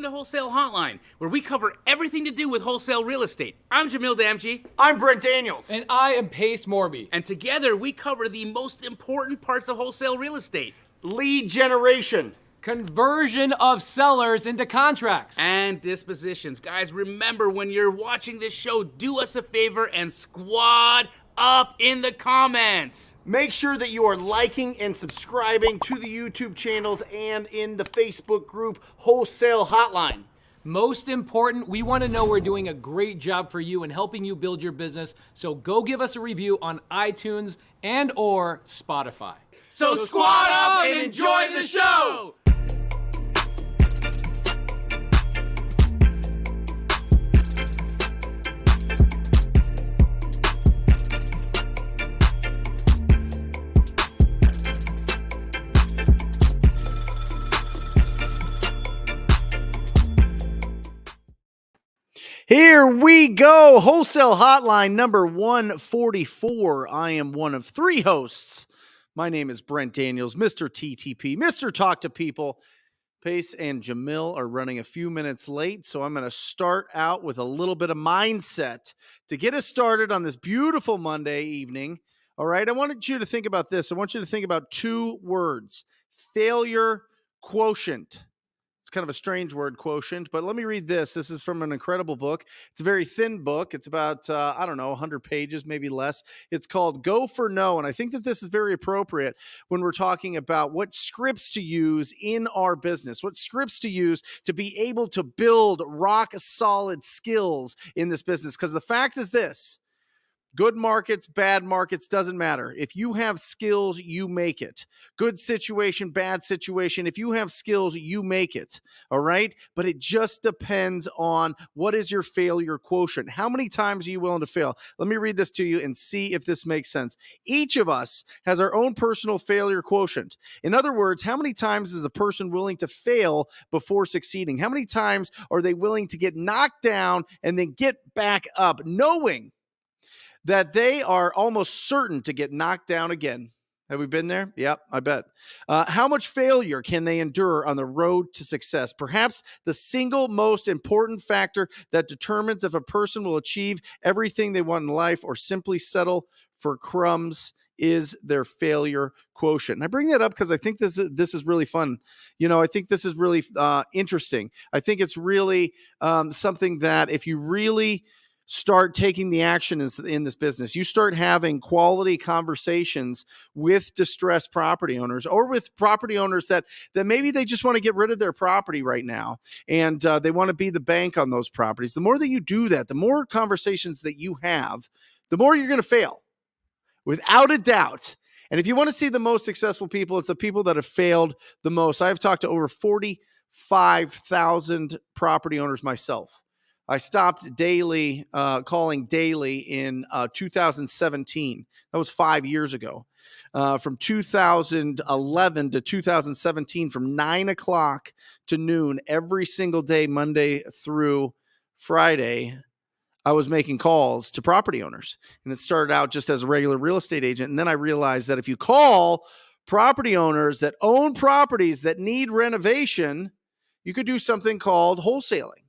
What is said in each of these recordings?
to Wholesale Hotline, where we cover everything to do with wholesale real estate. I'm Jamil Damji. I'm Brent Daniels. And I am Pace Morby. And together we cover the most important parts of wholesale real estate. Lead generation. Conversion of sellers into contracts. And dispositions. Guys, remember, when you're watching this show, do us a favor and squad up in the comments. Make sure that you are liking and subscribing to the YouTube channels and in the Facebook group Wholesale Hotline. Most important, we want to know we're doing a great job for you and helping you build your business. So go give us a review on iTunes and or Spotify. So squad up and enjoy the show! Here we go. Wholesale Hotline number 144. I am one of three hosts. My name is Brent Daniels, Mr. TTP, Mr. Talk to People. Pace and Jamil are running a few minutes late, so I'm going to start out with a little bit of mindset to get us started on this beautiful Monday evening. All right, I wanted you to think about this. I want you to think about two words: failure quotient. It's kind of a strange word, quotient, but let me read this. This is from an incredible book. It's a very thin book. It's about, 100 pages, maybe less. It's called Go for No, and I think that this is very appropriate when we're talking about what scripts to use in our business, what scripts to use to be able to build rock-solid skills in this business. Because the fact is this: good markets, bad markets, doesn't matter. If you have skills, you make it. Good situation, bad situation. If you have skills, you make it. All right? But it just depends on what is your failure quotient. How many times are you willing to fail? Let me read this to you and see if this makes sense. Each of us has our own personal failure quotient. In other words, how many times is a person willing to fail before succeeding? How many times are they willing to get knocked down and then get back up, knowing that they are almost certain to get knocked down again? Have we been there? Yep, I bet. How much failure can they endure on the road to success? Perhaps the single most important factor that determines if a person will achieve everything they want in life or simply settle for crumbs is their failure quotient. And I bring that up because I think this is really fun. You know, I think this is really interesting. I think it's really something that if you really start taking the action in this business, you start having quality conversations with distressed property owners or with property owners that maybe they just want to get rid of their property right now and they want to be the bank on those properties. The more that you do that, the more conversations that you have, the more you're going to fail, without a doubt. And if you want to see the most successful people, it's the people that have failed the most. I've talked to over 45,000 property owners myself. I stopped calling daily in 2017. That was 5 years ago. From 2011 to 2017, from 9 o'clock to noon, every single day, Monday through Friday, I was making calls to property owners. And it started out just as a regular real estate agent. And then I realized that if you call property owners that own properties that need renovation, you could do something called wholesaling.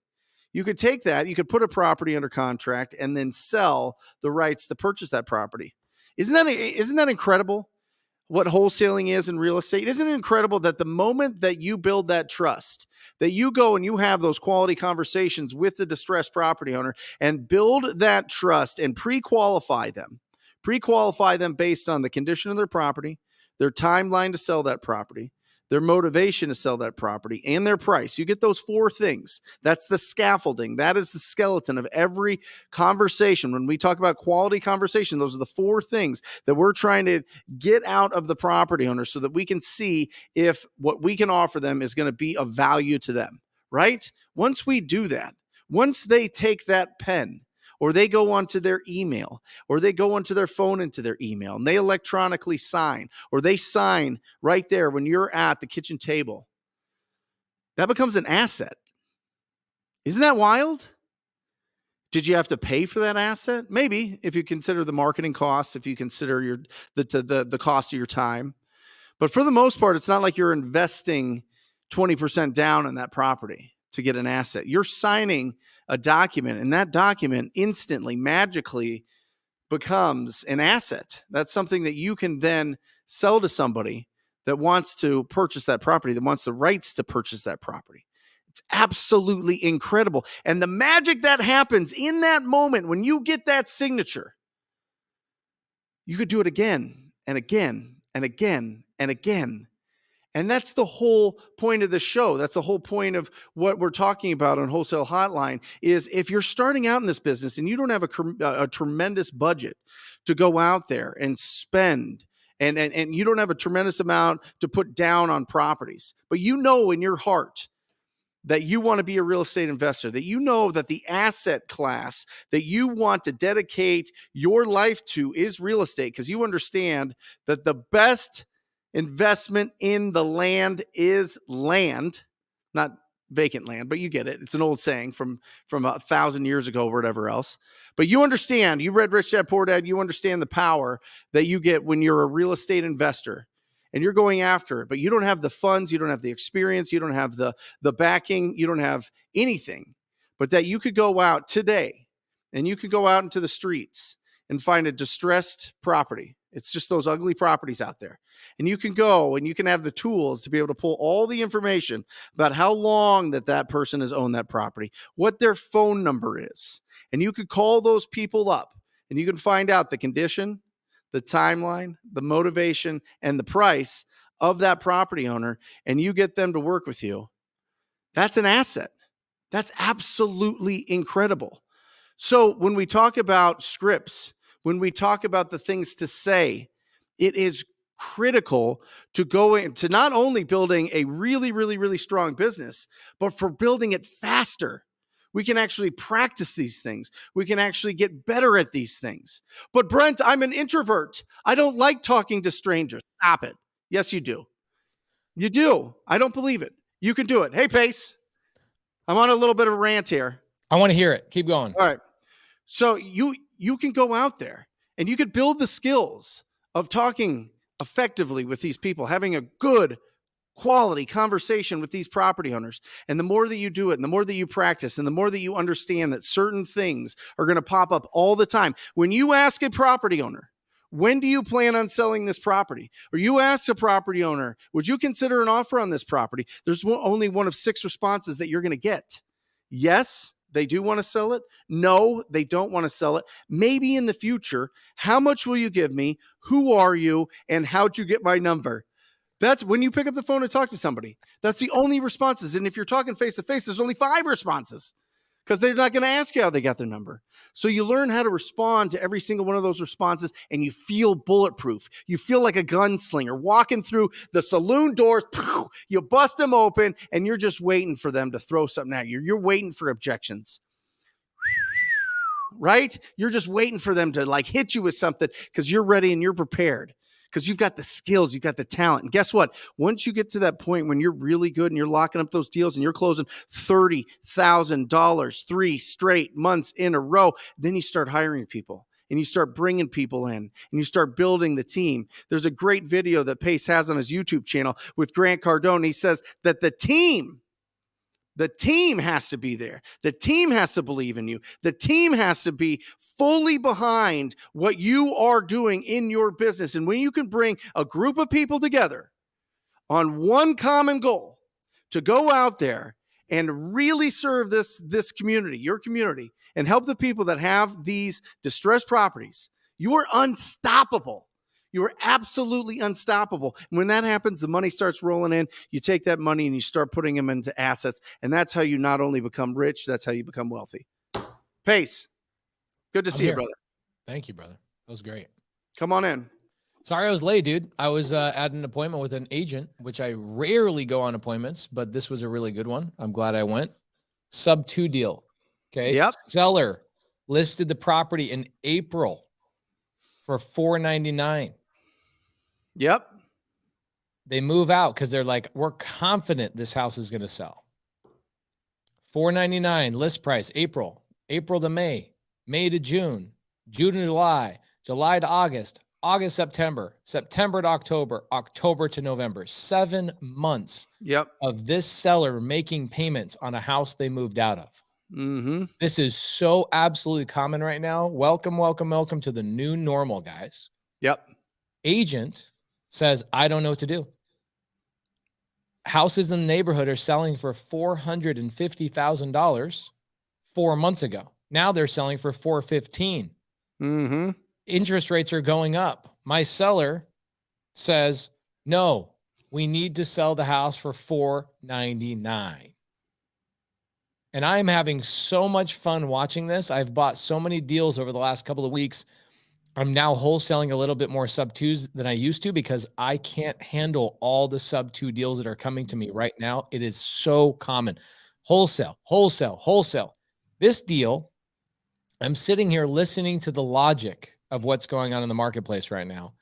You could take that, you could put a property under contract and then sell the rights to purchase that property. Isn't that incredible what wholesaling is in real estate? Isn't it incredible that the moment that you build that trust, that you go and you have those quality conversations with the distressed property owner and build that trust and pre-qualify them based on the condition of their property, their timeline to sell that property, their motivation to sell that property, and their price. You get those four things. That's the scaffolding. That is the skeleton of every conversation. When we talk about quality conversation, those are the four things that we're trying to get out of the property owner so that we can see if what we can offer them is going to be of value to them, right? Once we do that, once they take that pen, or they go onto their email, or they go onto their phone into their email, and they electronically sign, or they sign right there when you're at the kitchen table, that becomes an asset. Isn't that wild? Did you have to pay for that asset? Maybe, if you consider the marketing costs, if you consider the cost of your time. But for the most part, it's not like you're investing 20% down on that property. to get an asset. You're signing a document, and that document instantly, magically becomes an asset. That's something that you can then sell to somebody that wants to purchase that property, that wants the rights to purchase that property. It's absolutely incredible. And the magic that happens in that moment when you get that signature, you could do it again and again and again and again. And that's the whole point of the show. That's the whole point of what we're talking about on Wholesale Hotline is if you're starting out in this business and you don't have a tremendous budget to go out there and spend, and you don't have a tremendous amount to put down on properties, but you know in your heart that you want to be a real estate investor, that you know that the asset class that you want to dedicate your life to is real estate, because you understand that the best investment in the land is land, not vacant land, but you get it. It's an old saying from 1,000 years ago or whatever else. But you understand, you read Rich Dad Poor Dad, you understand the power that you get when you're a real estate investor and you're going after it, but you don't have the funds, you don't have the experience, you don't have the backing, you don't have anything, but that you could go out today and you could go out into the streets and find a distressed property. It's just those ugly properties out there. And you can go and you can have the tools to be able to pull all the information about how long that person has owned that property, what their phone number is. And you could call those people up and you can find out the condition, the timeline, the motivation, and the price of that property owner, and you get them to work with you. That's an asset. That's absolutely incredible. So when we talk about scripts, when we talk about the things to say, it is critical to go into not only building a really, really, really strong business, but for building it faster. We can actually practice these things. We can actually get better at these things. But Brent, I'm an introvert. I don't like talking to strangers. Stop it. Yes, you do. You do. I don't believe it. You can do it. Hey, Pace, I'm on a little bit of a rant here. I want to hear it. Keep going. All right. So you can go out there and you could build the skills of talking effectively with these people, having a good quality conversation with these property owners. And the more that you do it, and the more that you practice, and the more that you understand that certain things are going to pop up all the time. When you ask a property owner, when do you plan on selling this property? Or you ask a property owner, would you consider an offer on this property? There's only one of 6 responses that you're going to get. Yes, they do want to sell it. No, they don't want to sell it. Maybe in the future. How much will you give me? Who are you? And how'd you get my number? That's when you pick up the phone and talk to somebody. That's the only responses. And if you're talking face to face, there's only 5 responses because they're not going to ask you how they got their number. So you learn how to respond to every single one of those responses, and you feel bulletproof. You feel like a gunslinger walking through the saloon doors. You bust them open, and you're just waiting for them to throw something at you. You're waiting for objections. Right? You're just waiting for them to like hit you with something because you're ready and you're prepared. Because you've got the skills, you've got the talent. And guess what? Once you get to that point when you're really good and you're locking up those deals and you're closing $30,000 3 straight months in a row, then you start hiring people and you start bringing people in and you start building the team. There's a great video that Pace has on his YouTube channel with Grant Cardone. He says that the team has to be there. The team has to believe in you. The team has to be fully behind what you are doing in your business. And when you can bring a group of people together on one common goal to go out there and really serve this community, your community, and help the people that have these distressed properties, you are unstoppable. You are absolutely unstoppable. And when that happens, the money starts rolling in. You take that money and you start putting them into assets. And that's how you not only become rich, that's how you become wealthy. Pace, good to see you, brother. Thank you, brother. That was great. Come on in. Sorry I was late, dude. I was at an appointment with an agent, which I rarely go on appointments, but this was a really good one. I'm glad I went. Sub 2 deal. Okay. Yep. Seller listed the property in April for $499. Yep. They move out because they're like, we're confident this house is going to sell. $499 list price, April to May, May to June, June to July, July to August, August, September, September to October, October to November, 7 months Yep. of this seller making payments on a house they moved out of. Mm-hmm. This is so absolutely common right now. Welcome, welcome, welcome to the new normal, guys. Yep. Agent says, I don't know what to do. Houses in the neighborhood are selling for $450,000 4 months ago. Now they're selling for $415,000. Mm-hmm. Interest rates are going up. My seller says, no, we need to sell the house for $499,000. And I'm having so much fun watching this. I've bought so many deals over the last couple of weeks. I'm now wholesaling a little bit more sub twos than I used to because I can't handle all the sub two deals that are coming to me right now. It is so common. Wholesale, wholesale, wholesale. This deal, I'm sitting here listening to the logic of what's going on in the marketplace right now.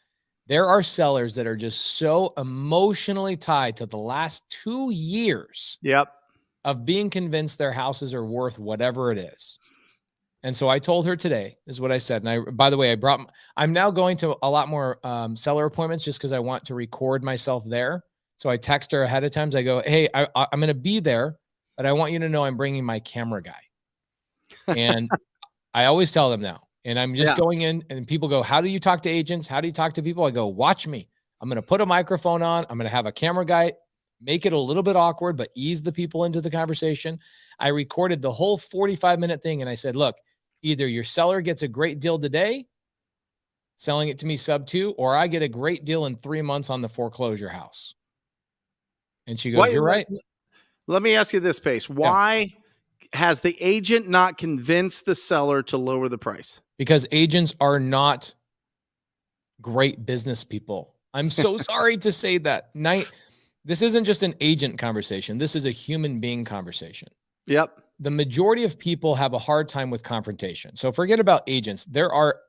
There are sellers that are just so emotionally tied to the last 2 years Yep. of being convinced their houses are worth whatever it is. And so I told her today, this is what I said. And by the way, I'm now going to a lot more seller appointments just because I want to record myself there. So I text her ahead of time. I go, hey, I'm going to be there, but I want you to know I'm bringing my camera guy. And I always tell them now, and I'm just going in and people go, how do you talk to agents? How do you talk to people? I go, watch me. I'm going to put a microphone on. I'm going to have a camera guy, make it a little bit awkward, but ease the people into the conversation. I recorded the whole 45-minute thing. And I said, look, either your seller gets a great deal today, selling it to me sub 2, or I get a great deal in 3 months on the foreclosure house. And she goes, you're right. Let me ask you this, Pace. Why has the agent not convinced the seller to lower the price? Because agents are not great business people. I'm so sorry to say that. This isn't just an agent conversation. This is a human being conversation. Yep. The majority of people have a hard time with confrontation. So forget about agents. There are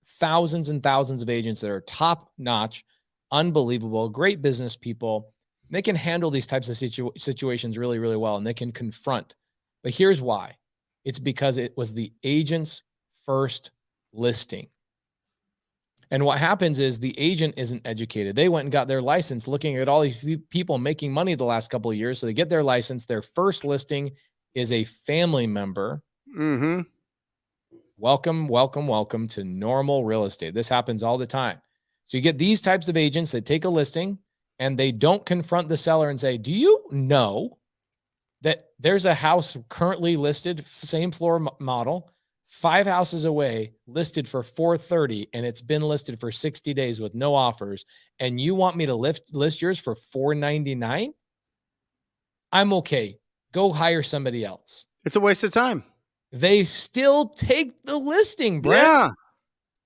thousands and thousands of agents that are top notch, unbelievable, great business people. They can handle these types of situations really, really well, and they can confront. But here's why. It's because it was the agent's first listing. And what happens is the agent isn't educated. They went and got their license looking at all these people making money the last couple of years. So they get their license. Their first listing is a family member. Mm-hmm. Welcome, welcome, welcome to normal real estate. This happens all the time. So you get these types of agents that take a listing and they don't confront the seller and say, do you know that there's a house currently listed, same floor model, 5 houses away, listed for $430,000, and it's been listed for 60 days with no offers, and you want me to list yours for $499,000? I'm okay. Go hire somebody else. It's a waste of time. They still take the listing, Brent. Yeah.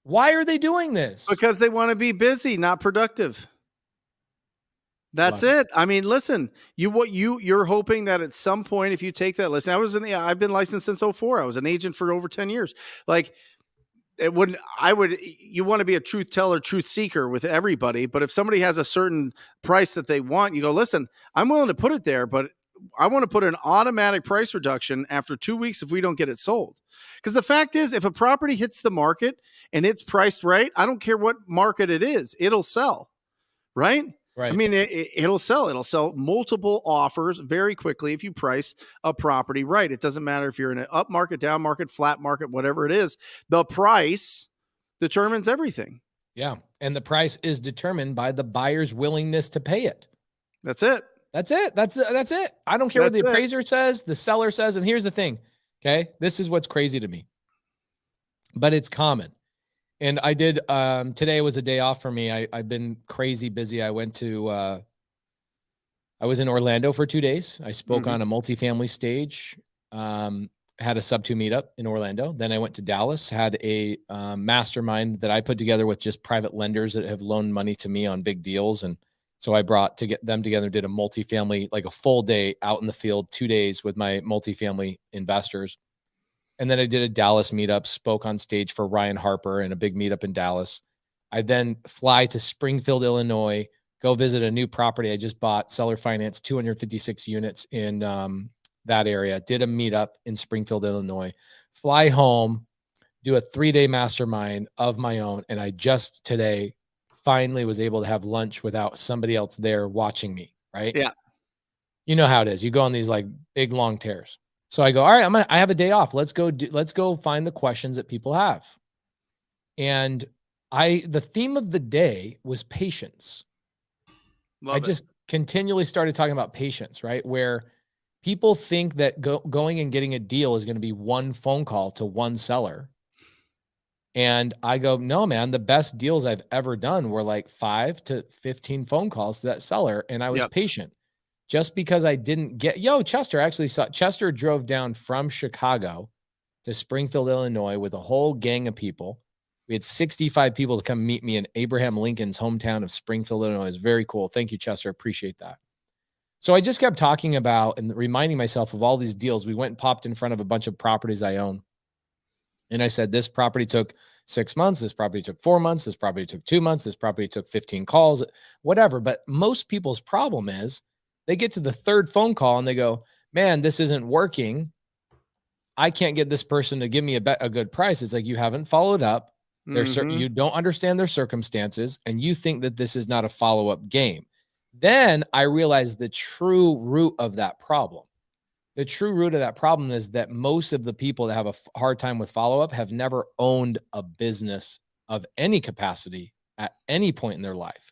Why are they doing this? Because they want to be busy, not productive. That's it. I mean, listen, you're hoping that at some point, if you take that listen, I've been licensed since 2004. I was an agent for over 10 years. Like you want to be a truth teller, truth seeker with everybody. But if somebody has a certain price that they want, you go, listen, I'm willing to put it there, but I want to put an automatic price reduction after 2 weeks if we don't get it sold. Because the fact is, if a property hits the market and it's priced right, I don't care what market it is, it'll sell. Right? Right. I mean, it'll sell. It'll sell multiple offers very quickly if you price a property right. It doesn't matter if you're in an up market, down market, flat market, whatever it is. The price determines everything. Yeah. And the price is determined by the buyer's willingness to pay it. That's it. That's it. That's it. I don't care what the appraiser says, the seller says. And here's the thing. Okay. This is what's crazy to me, but it's common. And I did, today was a day off for me. I've been crazy busy. I was in Orlando for 2 days. I spoke on a multifamily stage, had a sub 2 meetup in Orlando. Then I went to Dallas, had a mastermind that I put together with just private lenders that have loaned money to me on big deals. And so I brought to get them together, did a multifamily, like a full day out in the field, 2 days with my multifamily investors. And then I did a Dallas meetup, spoke on stage for Ryan Harper and a big meetup in Dallas. I then fly to Springfield, Illinois, go visit a new property I just bought, seller finance, 256 units in that area. Did a meetup in Springfield, Illinois. Fly home, do a 3-day mastermind of my own. And I just today finally was able to have lunch without somebody else there watching me. Right. Yeah. You know how it is. You go on these like big long tears. So I go, all right, I have a day off. Let's go find the questions that people have. And the theme of the day was patience. I just continually started talking about patience, right? Where people think that going and getting a deal is going to be one phone call to one seller. And I go, no, man, the best deals I've ever done were like 5 to 15 phone calls to that seller. And I was patient. Just because I didn't get, Chester drove down from Chicago to Springfield, Illinois with a whole gang of people. We had 65 people to come meet me in Abraham Lincoln's hometown of Springfield, Illinois. It's very cool. Thank you, Chester. Appreciate that. So I just kept talking about and reminding myself of all these deals. We went and popped in front of a bunch of properties I own. And I said, this property took 6 months. This property took 4 months. This property took 2 months. This property took 15 calls, whatever. But most people's problem is they get to the third phone call and they go, man, this isn't working. I can't get this person to give me a good price. It's like, you haven't followed up. You don't understand their circumstances, and you think that this is not a follow-up game. Then I realized the true root of that problem. The true root of that problem is that most of the people that have a hard time with follow-up have never owned a business of any capacity at any point in their life.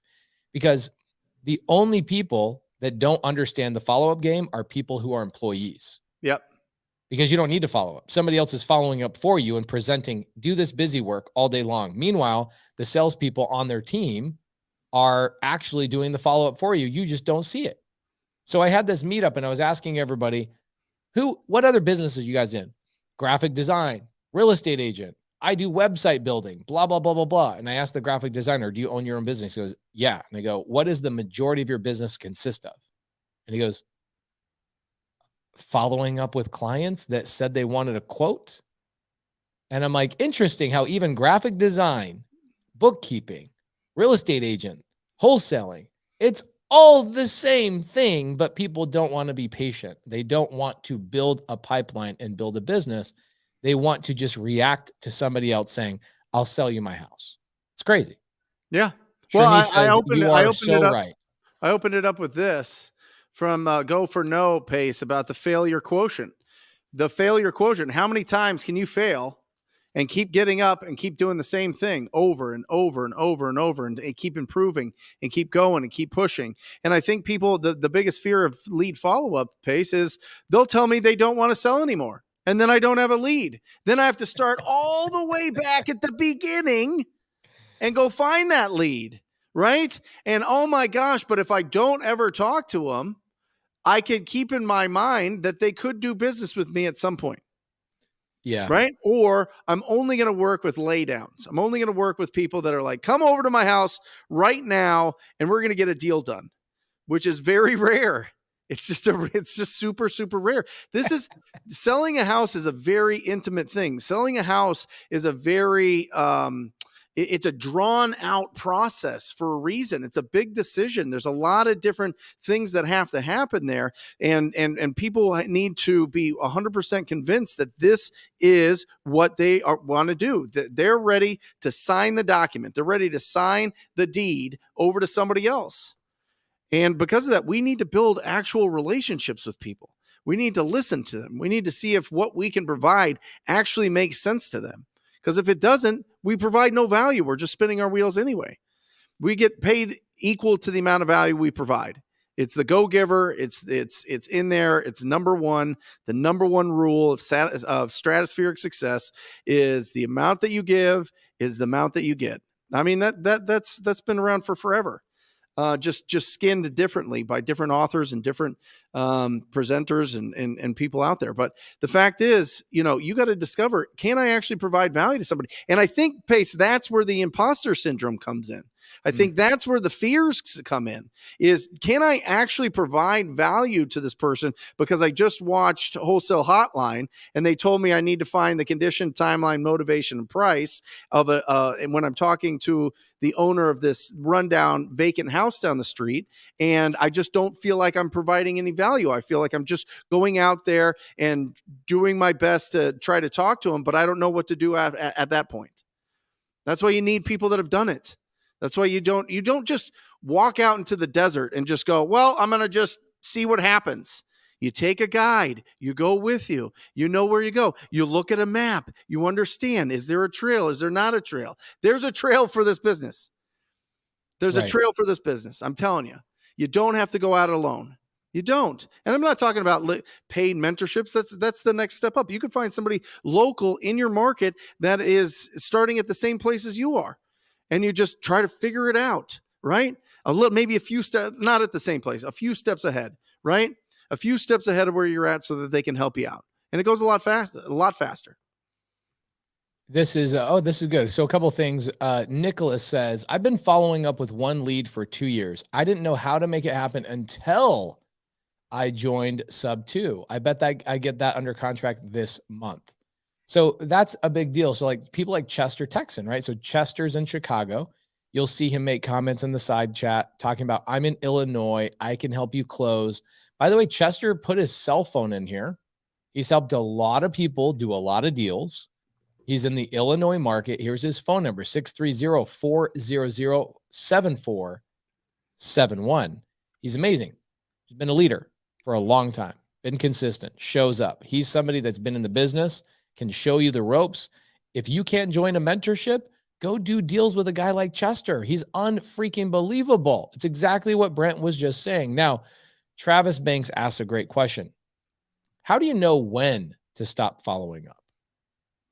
Because the only people that don't understand the follow-up game are people who are employees. Yep. Because you don't need to follow up. Somebody else is following up for you and presenting, do this busy work all day long. Meanwhile, the salespeople on their team are actually doing the follow-up for you. You just don't see it. So I had this meetup and I was asking everybody, what other businesses are you guys in? Graphic design, real estate agent. I do website building, blah, blah, blah, blah, blah. And I asked the graphic designer, do you own your own business? He goes, yeah. And I go, what does the majority of your business consist of? And he goes, following up with clients that said they wanted a quote. And I'm like, interesting how even graphic design, bookkeeping, real estate agent, wholesaling, it's all the same thing, but people don't want to be patient. They don't want to build a pipeline and build a business. They want to just react to somebody else saying, I'll sell you my house. It's crazy. Yeah. Well, I opened it up with this from Go for No Pace about the failure quotient. The failure quotient. How many times can you fail and keep getting up and keep doing the same thing over and over and over and over and keep improving and keep going and keep pushing? And I think people, the biggest fear of lead follow-up, Pace, is they'll tell me they don't want to sell anymore. And then I don't have a lead. Then I have to start all the way back at the beginning and go find that lead, right? And oh my gosh, but if I don't ever talk to them, I can keep in my mind that they could do business with me at some point. Yeah. Right. Or I'm only going to work with laydowns. I'm only going to work with people that are like, come over to my house right now and we're going to get a deal done, which is very rare. It's just super, super rare. This is selling a house is a very intimate thing. Selling a house is a very, it's a drawn out process for a reason. It's a big decision. There's a lot of different things that have to happen there. And people need to be 100% convinced that this is what they want to do. That they're ready to sign the document. They're ready to sign the deed over to somebody else. And because of that, we need to build actual relationships with people. We need to listen to them. We need to see if what we can provide actually makes sense to them. Because if it doesn't, we provide no value. We're just spinning our wheels anyway. We get paid equal to the amount of value we provide. It's the go-giver. It's in there. It's number one. The number one rule of stratospheric success is the amount that you give is the amount that you get. I mean, that's been around for forever. Just skinned differently by different authors and different presenters and people out there. But the fact is, you got to discover, can I actually provide value to somebody? And I think, Pace, that's where the imposter syndrome comes in. I think that's where the fears come in, is can I actually provide value to this person? Because I just watched Wholesale Hotline and they told me I need to find the condition, timeline, motivation, and price of and when I'm talking to the owner of this rundown vacant house down the street, and I just don't feel like I'm providing any value. I feel like I'm just going out there and doing my best to try to talk to him, but I don't know what to do at that point. That's why you need people that have done it. That's why you don't just walk out into the desert and just go, well, I'm going to just see what happens. You take a guide, you go with you, you know where you go. You look at a map, you understand, is there a trail? Is there not a trail? There's a trail for this business. There's a trail for this business. I'm telling you, you don't have to go out alone. You don't. And I'm not talking about paid mentorships. That's the next step up. You could find somebody local in your market that is starting at the same place as you are. And you just try to figure it out, right? Maybe a few steps, not at the same place, a few steps ahead, right? A few steps ahead of where you're at so that they can help you out. And it goes a lot faster. This is good. So a couple of things. Nicholas says, I've been following up with one lead for 2 years. I didn't know how to make it happen until I joined Sub 2. I bet that I get that under contract this month. So that's a big deal. So like people like Chester Texan, right? So Chester's in Chicago. You'll see him make comments in the side chat talking about, I'm in Illinois. I can help you close. By the way, Chester put his cell phone in here. He's helped a lot of people do a lot of deals. He's in the Illinois market. Here's his phone number, 630-400-7471. He's amazing. He's been a leader for a long time, been consistent, shows up. He's somebody that's been in the business, can show you the ropes. If you can't join a mentorship, go do deals with a guy like Chester. He's unfreaking believable. It's exactly what Brent was just saying. Now, Travis Banks asks a great question. How do you know when to stop following up?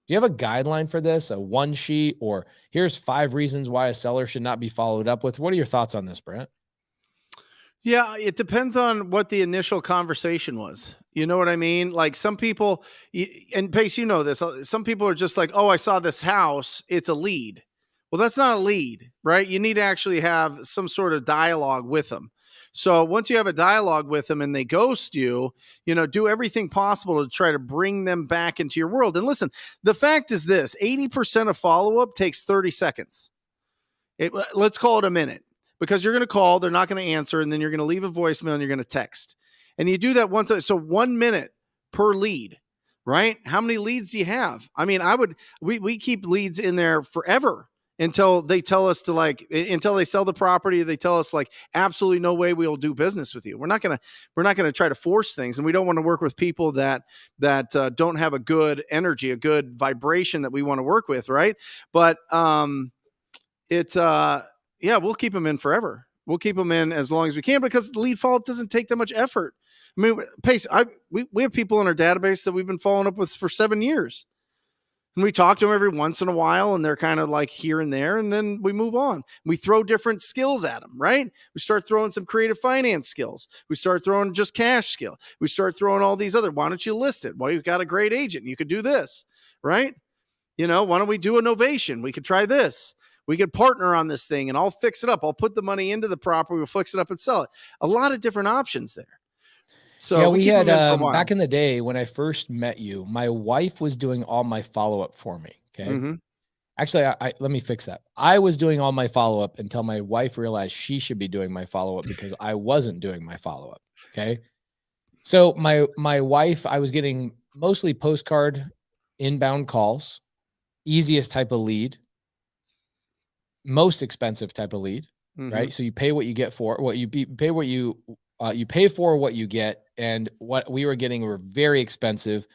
Do you have a guideline for this, a one sheet, or here's 5 reasons why a seller should not be followed up with? What are your thoughts on this, Brent? Yeah, it depends on what the initial conversation was. You know what I mean? Like some people, and Pace, you know this, some people are just like, oh, I saw this house. It's a lead. Well, that's not a lead, right? You need to actually have some sort of dialogue with them. So once you have a dialogue with them and they ghost you, do everything possible to try to bring them back into your world. And listen, the fact is this, 80% of follow-up takes 30 seconds. Let's call it a minute. Because you're going to call, they're not going to answer, and then you're going to leave a voicemail and you're going to text. And you do that once. So 1 minute per lead, right? How many leads do you have? I mean, we keep leads in there forever until they tell us until they sell the property. They tell us absolutely no way we'll do business with you. We're not going to try to force things. And we don't want to work with people that don't have a good energy, a good vibration that we want to work with. Right. But, yeah, we'll keep them in forever. We'll keep them in as long as we can because the lead follow-up doesn't take that much effort. I mean, Pace, we have people in our database that we've been following up with for 7 years. And we talk to them every once in a while, and they're kind of like here and there, and then we move on. We throw different skills at them, right? We start throwing some creative finance skills. We start throwing just cash skill. We start throwing all these other, why don't you list it? Well, you've got a great agent. You could do this, right? Why don't we do a novation? We could try this. We could partner on this thing and I'll fix it up. I'll put the money into the property. We'll fix it up and sell it. A lot of different options there. So yeah, we had back in the day when I first met you, my wife was doing all my follow-up for me. Okay. Mm-hmm. Actually, let me fix that. I was doing all my follow-up until my wife realized she should be doing my follow-up because I wasn't doing my follow-up. Okay. So my wife, I was getting mostly postcard inbound calls, easiest type of lead, most expensive type of lead, right? So you pay what you get for what you pay what you pay for what you get, and what we were getting were very expensive.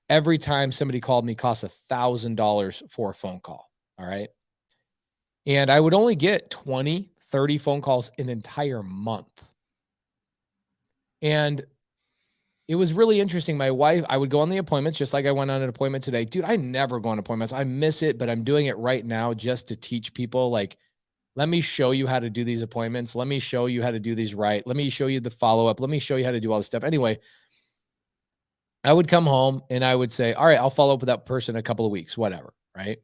Every time somebody called me cost $1,000 for a phone call. All right. And I would only get 20, 30 phone calls an entire month. And it was really interesting. My wife, I would go on the appointments just like I went on an appointment today. Dude, I never go on appointments. I miss it, but I'm doing it right now just to teach people, let me show you how to do these appointments. Let me show you how to do these right. Let me show you the follow-up. Let me show you how to do all this stuff. Anyway, I would come home and I would say, all right, I'll follow up with that person in a couple of weeks, whatever, right?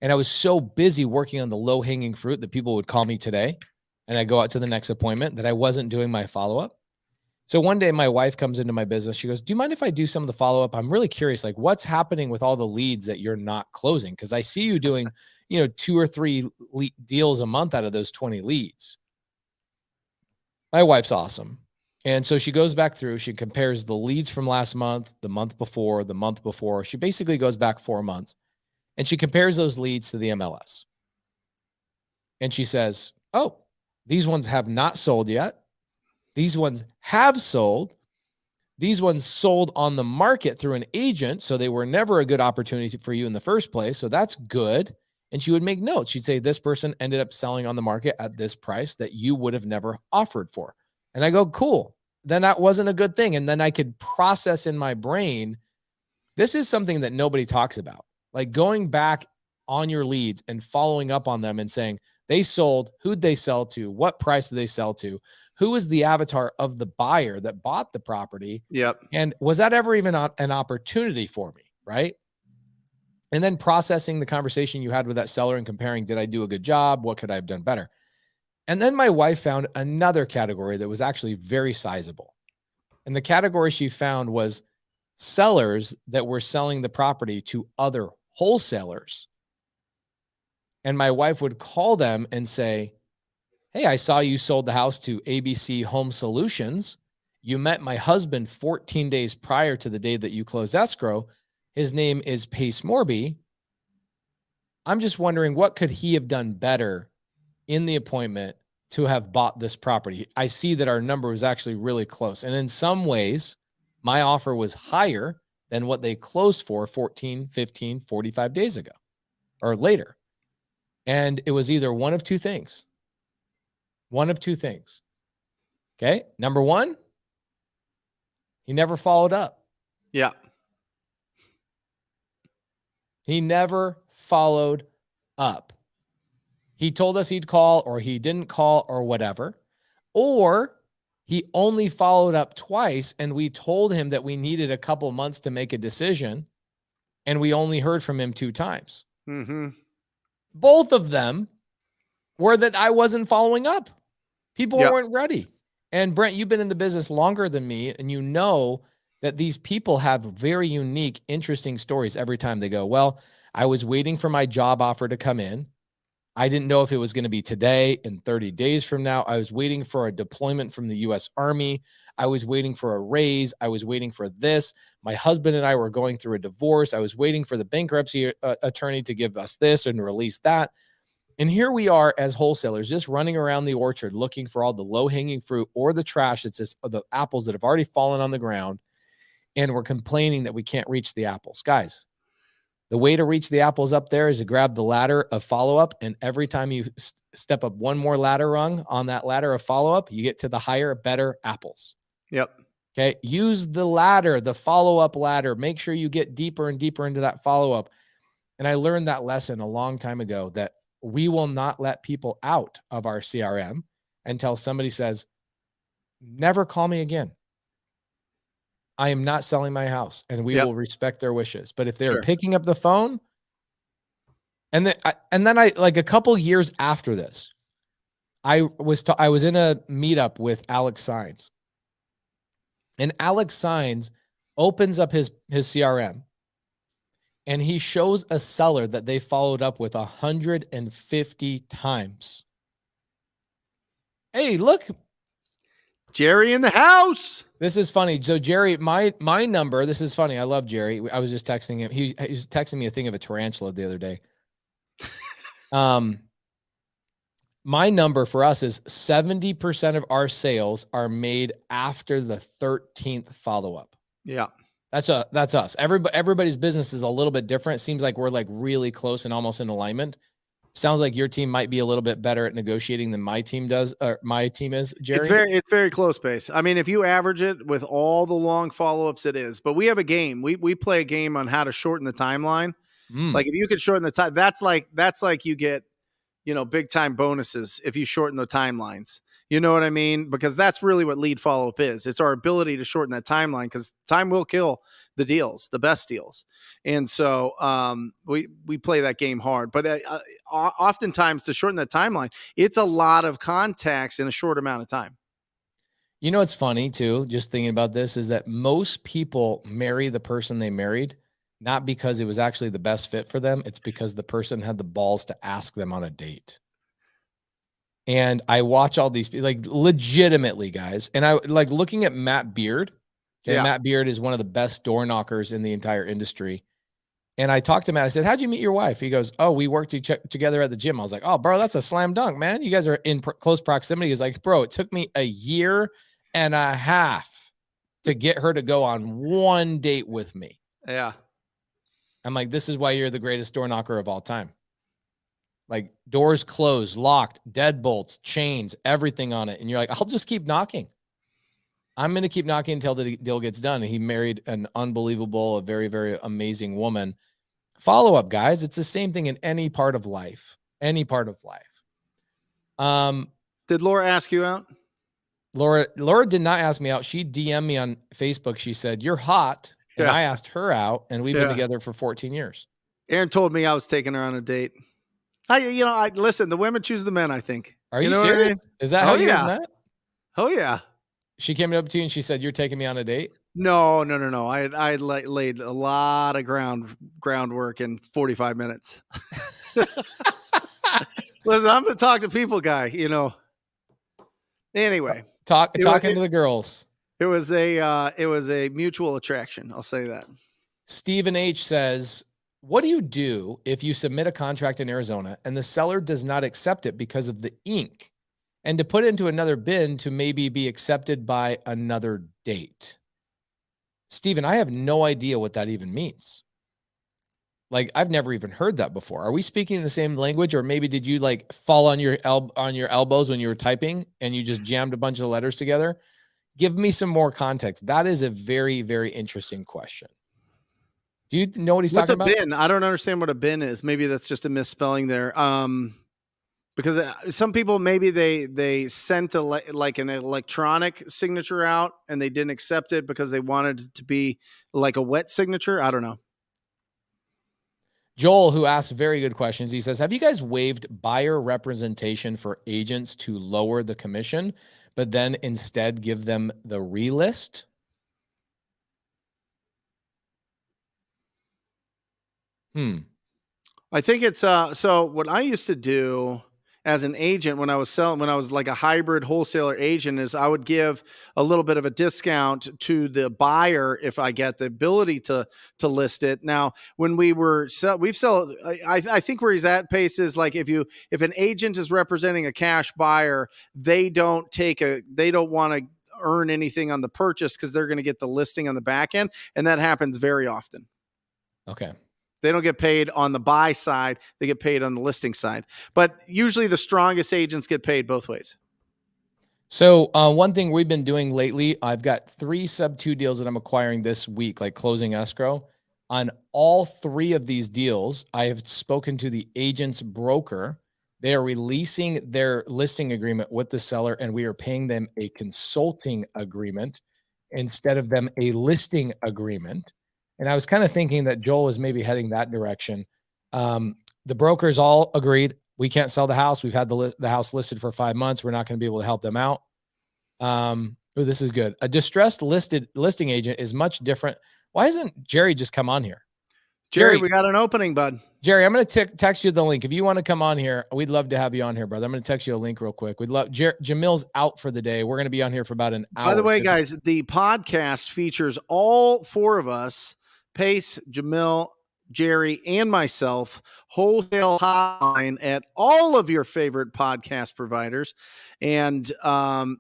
And I was so busy working on the low hanging fruit that people would call me today and I go out to the next appointment that I wasn't doing my follow-up. So one day my wife comes into my business. She goes, do you mind if I do some of the follow-up? I'm really curious, like what's happening with all the leads that you're not closing? Because I see you doing, 2 or 3 deals a month out of those 20 leads. My wife's awesome. And so she goes back through, she compares the leads from last month, the month before, the month before. She basically goes back 4 months and she compares those leads to the MLS. And she says, oh, these ones have not sold yet. These ones have sold. These ones sold on the market through an agent. So they were never a good opportunity for you in the first place. So that's good. And she would make notes. She'd say, this person ended up selling on the market at this price that you would have never offered for. And I go, cool. Then that wasn't a good thing. And then I could process in my brain, this is something that nobody talks about. Like going back on your leads and following up on them and saying, they sold, who'd they sell to? What price did they sell to? Who is the avatar of the buyer that bought the property? Yep. And was that ever even an opportunity for me? Right. And then processing the conversation you had with that seller and comparing, did I do a good job? What could I have done better? And then my wife found another category that was actually very sizable. And the category she found was sellers that were selling the property to other wholesalers. And my wife would call them and say, hey, I saw you sold the house to ABC Home Solutions. You met my husband 14 days prior to the day that you closed escrow. His name is Pace Morby. I'm just wondering, what could he have done better in the appointment to have bought this property? I see that our number was actually really close. And in some ways, my offer was higher than what they closed for 14, 15, 45 days ago or later. And it was either one of two things. One of two things. Okay. Number one, he never followed up. Yeah. He never followed up. He told us he'd call, or he didn't call, or whatever. Or he only followed up twice and we told him that we needed a couple months to make a decision and we only heard from him 2 times. Mm-hmm. Both of them were that I wasn't following up. People weren't ready. And Brent, you've been in the business longer than me, and you know that these people have very unique, interesting stories every time they go, well, I was waiting for my job offer to come in. I didn't know if it was going to be today, in 30 days from now. I was waiting for a deployment from the U.S. Army. I was waiting for a raise. I was waiting for this. My husband and I were going through a divorce. I was waiting for the bankruptcy attorney to give us this and release that. And here we are as wholesalers, just running around the orchard looking for all the low-hanging fruit or the trash that's just the apples that have already fallen on the ground. And we're complaining that we can't reach the apples. Guys, the way to reach the apples up there is to grab the ladder of follow-up. And every time you step up one more ladder rung on that ladder of follow-up, you get to the higher, better apples. Yep. Okay. Use the ladder, the follow-up ladder. Make sure you get deeper and deeper into that follow-up. And I learned that lesson a long time ago, that we will not let people out of our CRM until somebody says, never call me again. I am not selling my house, and we will respect their wishes. But if they're picking up the phone, and then I like a couple years after this, I was in a meetup with Alex Saenz, and Alex Saenz opens up his CRM, and he shows a seller that they followed up with 150 times. Hey, look, Jerry in the house. This is funny. So Jerry, my number, this is funny. I love Jerry. I was just texting him. He was texting me a thing of a tarantula the other day. My number for us is 70% of our sales are made after the 13th follow-up. Yeah. That's us. Everybody's business is a little bit different. It seems like we're like really close and almost in alignment. Sounds like your team might be a little bit better at negotiating than my team does, or my team is, Jerry. It's very close, Pace. I mean, if you average it with all the long follow-ups, it is. But we have a game. We play a game on how to shorten the timeline. Like if you could shorten the time, that's like you get, big time bonuses if you shorten the timelines. You know what I mean? Because that's really what lead follow-up is. It's our ability to shorten that timeline, because time will kill the deals, the best deals. And so we play that game hard. But oftentimes, to shorten that timeline, it's a lot of contacts in a short amount of time. You know what's funny too, just thinking about this, is that most people marry the person they married not because it was actually the best fit for them. It's because the person had the balls to ask them on a date. And I watch all these, like, legitimately, guys. And I like looking at Matt Beard. Okay, Yeah. Matt Beard is one of the best door knockers in the entire industry. And I talked to Matt. I said, "How'd you meet your wife?" He goes, "Oh, we worked together at the gym." I was like, "Oh, bro, that's a slam dunk, man. You guys are in close proximity." He's like, "Bro, it took me a year and a half to get her to go on one date with me." Yeah. I'm like, "This is why you're the greatest door knocker of all time." Like, doors closed, locked, deadbolts, chains, everything on it. And you're like, "I'll just keep knocking. I'm going to keep knocking until the deal gets done." And he married an unbelievable, a very, very amazing woman. Follow up, guys. It's the same thing in any part of life. Any part of life. Did Laura ask you out? Laura did not ask me out. She DM'd me on Facebook. She said, "You're hot." And Yeah. I asked her out, and we've been together for 14 years. Aaron told me I was taking her on a date. I listen, the women choose the men, I think. Are you know serious? what I mean? Is that how you guys met? Oh yeah. She came up to you and she said, "You're taking me on a date"? No. I laid a lot of groundwork in 45 minutes. Listen, I'm the talk to people guy, you know. Anyway, talking to the girls. It was a mutual attraction. I'll say that. Stephen H says, "What do you do if you submit a contract in Arizona and the seller does not accept it because of the ink, and to put it into another bin to maybe be accepted by another date?" Stephen, I have no idea what that even means. Like, I've never even heard that before. Are we speaking the same language, or maybe did you like fall on your elbows when you were typing and you just jammed a bunch of letters together? Give me some more context. That is a very, very interesting question. Do you know what he's What's talking about? Bin? I don't understand what a bin is. Maybe that's just a misspelling there. Because some people, maybe they sent like an electronic signature out and they didn't accept it because they wanted it to be like a wet signature. I don't know. Joel, who asks very good questions, he says, "Have you guys waived buyer representation for agents to lower the commission, but then instead give them the relist?" I think it's so what I used to do as an agent when I was like a hybrid wholesaler agent, is I would give a little bit of a discount to the buyer if I get the ability to list it. Now, when I think where he's at, Pace, is like if an agent is representing a cash buyer, they don't want to earn anything on the purchase because they're going to get the listing on the back end, and that happens very often. Okay. They don't get paid on the buy side. They get paid on the listing side. But usually the strongest agents get paid both ways. So one thing we've been doing lately, I've got 3 sub-2 deals that I'm acquiring this week, like closing escrow. On all 3 of these deals, I have spoken to the agent's broker. They are releasing their listing agreement with the seller, and we are paying them a consulting agreement instead of them a listing agreement. And I was kind of thinking that Joel is maybe heading that direction. The brokers all agreed, we can't sell the house. We've had the house listed for 5 months. We're not going to be able to help them out. This is good. A distressed listing agent is much different. Why isn't Jerry just come on here? Jerry, we got an opening, bud. Jerry, I'm going to text you the link. If you want to come on here, we'd love to have you on here, brother. I'm going to text you a link real quick. We'd love Jamil's out for the day. We're going to be on here for about an hour. By the way, guys, the podcast features all 4 of us, Pace, Jamil, Jerry, and myself, Wholesale Hotline at all of your favorite podcast providers. And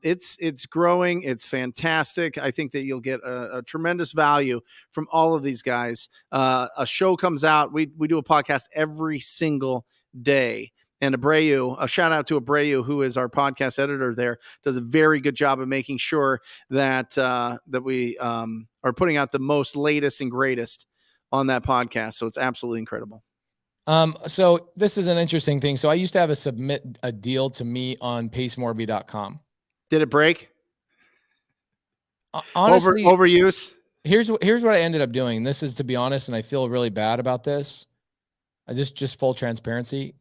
it's growing. It's fantastic. I think that you'll get a tremendous value from all of these guys. A show comes out. We do a podcast every single day. And Abreu, a shout out to Abreu, who is our podcast editor there, does a very good job of making sure that we are putting out the most latest and greatest on that podcast. So it's absolutely incredible. So this is an interesting thing. So I used to have submit a deal to me on pacemorby.com. Did it break? Honestly, Overuse? here's what I ended up doing. This is, to be honest, and I feel really bad about this. I just full transparency.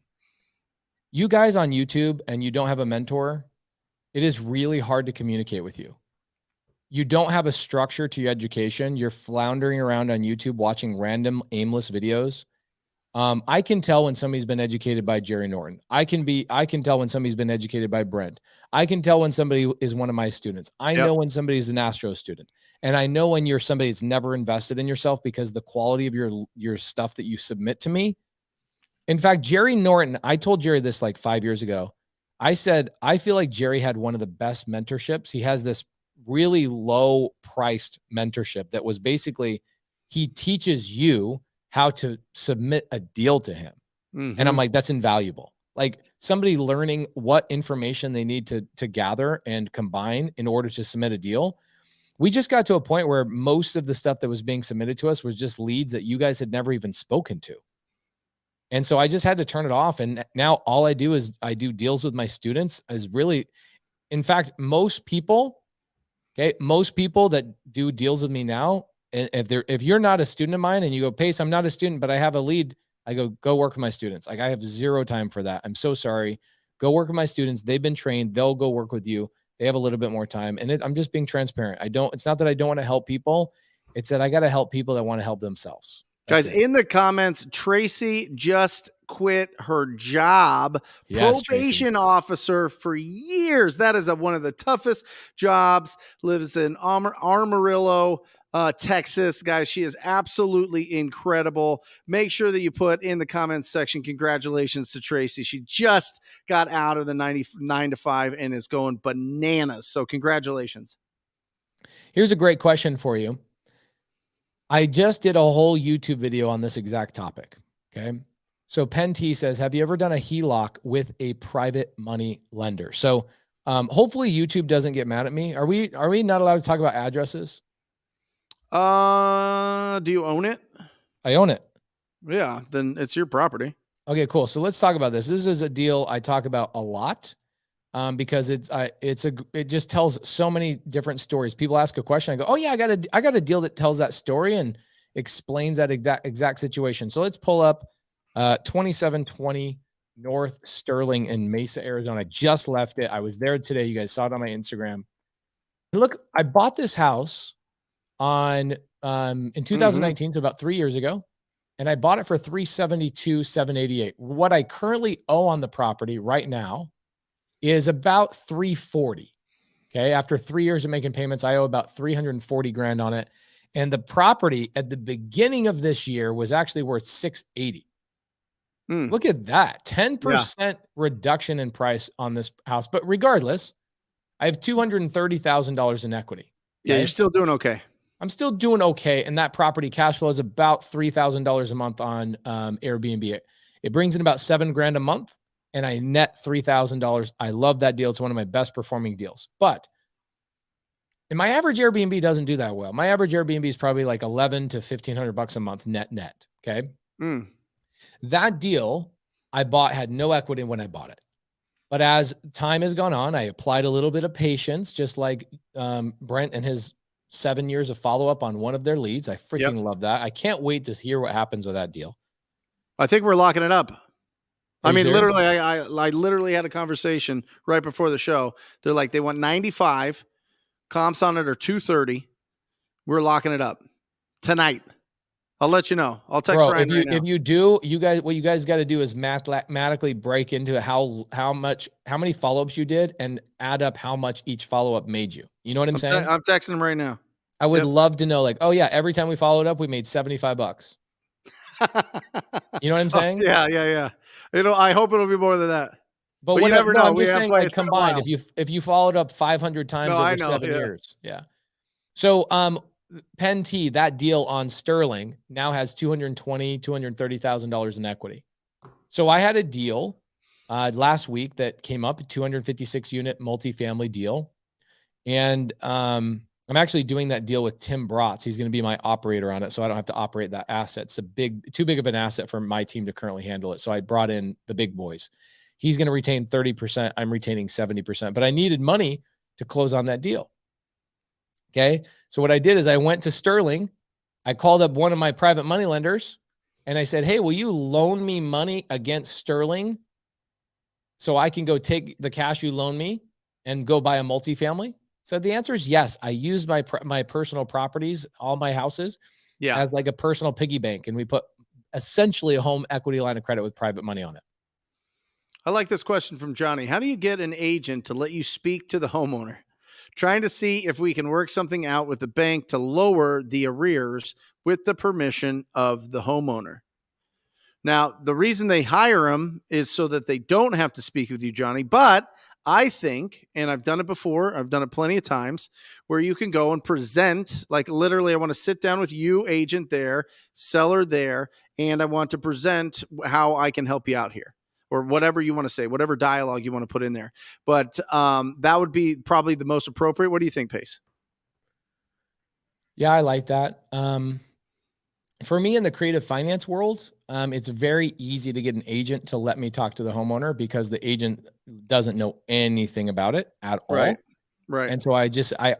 You guys on YouTube and you don't have a mentor, it is really hard to communicate with you. You don't have a structure to your education. You're floundering around on YouTube watching random aimless videos. I can tell when somebody's been educated by Jerry Norton. I can tell when somebody's been educated by Brent. I can tell when somebody is one of my students. I know when somebody's an Astro student. And I know when you're somebody that's never invested in yourself, because the quality of your stuff that you submit to me. In fact, Jerry Norton, I told Jerry this like 5 years ago. I said, I feel like Jerry had one of the best mentorships. He has this really low priced mentorship that was basically, he teaches you how to submit a deal to him. And I'm like, that's invaluable. Like somebody learning what information they need to gather and combine in order to submit a deal. We just got to a point where most of the stuff that was being submitted to us was just leads that you guys had never even spoken to. And so I just had to turn it off. And now all I do is I do deals with my students. Is really, in fact, most people that do deals with me now, and if you're not a student of mine and you go, Pace, I'm not a student, but I have a lead, I go work with my students. Like I have zero time for that. I'm so sorry. Go work with my students. They've been trained. They'll go work with you. They have a little bit more time. And I'm just being transparent. It's not that I don't want to help people. It's that I got to help people that want to help themselves. Guys, in the comments, Tracy just quit her job, probation officer for years. That is one of the toughest jobs. Lives in Amarillo, Texas. Guys, she is absolutely incredible. Make sure that you put in the comments section, congratulations to Tracy. She just got out of the 9 to 5 and is going bananas. So congratulations. Here's a great question for you. I just did a whole YouTube video on this exact topic. Okay. So Penn T says, have you ever done a HELOC with a private money lender? So hopefully YouTube doesn't get mad at me. Are we not allowed to talk about addresses? Do you own it? I own it. Yeah. Then it's your property. Okay, cool. So let's talk about this. This is a deal I talk about a lot. Because it just tells so many different stories. People ask a question. I go, oh yeah, I got a deal that tells that story and explains that exact situation. So let's pull up 2720 North Sterling in Mesa, Arizona. I just left it. I was there today. You guys saw it on my Instagram. Look, I bought this house in 2019, so about 3 years ago. And I bought it for $372,788. What I currently owe on the property right now is about $340. Okay. After 3 years of making payments, I owe about $340,000 on it. And the property at the beginning of this year was actually worth $680. Look at that. 10% reduction in price on this house. But regardless, I have $230,000 in equity. Okay? Yeah. You're still doing okay. I'm still doing okay. And that property cash flow is about $3,000 a month on Airbnb. It brings in about $7,000 a month. And I net $3,000. I love that deal. It's one of my best performing deals. But and my average Airbnb doesn't do that well. My average Airbnb is probably like $1,100 to $1,500 a month net. Okay. That deal I bought had no equity when I bought it. But as time has gone on, I applied a little bit of patience, just like Brent and his 7 years of follow-up on one of their leads. I freaking love that. I can't wait to hear what happens with that deal. I think we're locking it up. I mean, serious? literally, I literally had a conversation right before the show. They're like, they want 95. Comps on it are 230. We're locking it up tonight. I'll let you know. I'll text Ryan right now. If you do, what you guys got to do is mathematically break into how many follow-ups you did and add up how much each follow-up made you. You know what I'm saying? I'm texting him right now. I would love to know, like, oh yeah, every time we followed up, we made $75. You know what I'm saying? Yeah. I hope it'll be more than that. But you never know. I'm just saying, like, combined, if you followed up 500 times over 7 years. Yeah. So, Penn T, that deal on Sterling now has $230,000 in equity. So I had a deal last week that came up, a 256 unit multifamily deal. And I'm actually doing that deal with Tim Bratz. He's going to be my operator on it, so I don't have to operate that asset. It's too big of an asset for my team to currently handle it. So I brought in the big boys. He's going to retain 30%. I'm retaining 70%. But I needed money to close on that deal. Okay. So what I did is I went to Sterling. I called up one of my private money lenders and I said, hey, will you loan me money against Sterling so I can go take the cash you loan me and go buy a multifamily? So the answer is yes. I use my personal properties, all my houses, as like a personal piggy bank. And we put essentially a home equity line of credit with private money on it. I like this question from Johnny. How do you get an agent to let you speak to the homeowner? Trying to see if we can work something out with the bank to lower the arrears with the permission of the homeowner. Now, the reason they hire them is so that they don't have to speak with you, Johnny. But I think, and I've done it before, I've done it plenty of times, where you can go and present, like literally, I want to sit down with you, agent there, seller there, and I want to present how I can help you out here, or whatever you want to say, whatever dialogue you want to put in there. But that would be probably the most appropriate. What do you think, Pace? Yeah, I like that. For me in the creative finance world, it's very easy to get an agent to let me talk to the homeowner because the agent doesn't know anything about it at all. Right. And so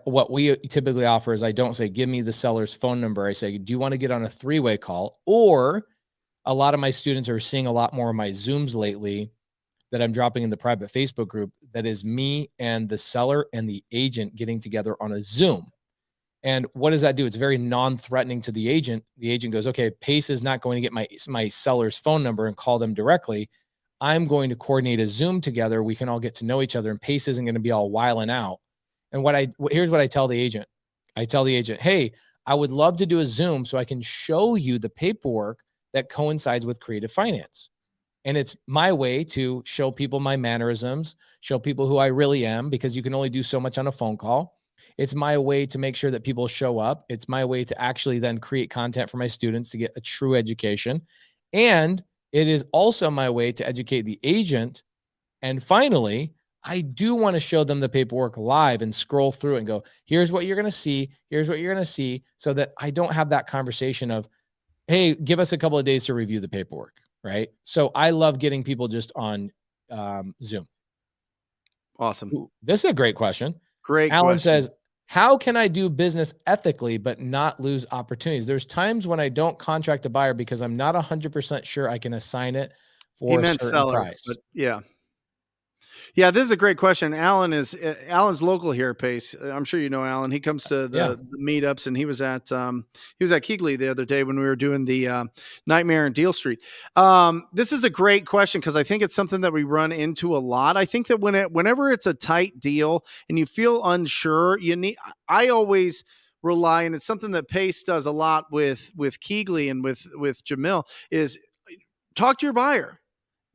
what we typically offer is I don't say, give me the seller's phone number. I say, do you want to get on a 3-way call? Or a lot of my students are seeing a lot more of my Zooms lately that I'm dropping in the private Facebook group. That is me and the seller and the agent getting together on a Zoom. And what does that do? It's very non-threatening to the agent. The agent goes, okay, Pace is not going to get my seller's phone number and call them directly. I'm going to coordinate a Zoom together. We can all get to know each other, and Pace isn't going to be all wiling out. And here's what I tell the agent. I tell the agent, hey, I would love to do a Zoom so I can show you the paperwork that coincides with creative finance. And it's my way to show people my mannerisms, show people who I really am, because you can only do so much on a phone call. It's my way to make sure that people show up. It's my way to actually then create content for my students to get a true education. And it is also my way to educate the agent. And finally, I do want to show them the paperwork live and scroll through and go, here's what you're going to see. Here's what you're going to see, so that I don't have that conversation of, hey, give us a couple of days to review the paperwork. Right. So I love getting people just on Zoom. Awesome. Ooh, this is a great question. Great Alan question. says, how can I do business ethically but not lose opportunities? There's times when I don't contract a buyer because I'm not 100% sure I can assign it for a certain price. But yeah. Yeah, this is a great question. Alan's local here, Pace. I'm sure you know Alan. He comes to the meetups, and he was at Keighley the other day when we were doing the Nightmare in Deal Street. This is a great question because I think it's something that we run into a lot. I think that whenever it's a tight deal and you feel unsure, I always rely, and it's something that Pace does a lot with Keighley and with Jamil, is talk to your buyer.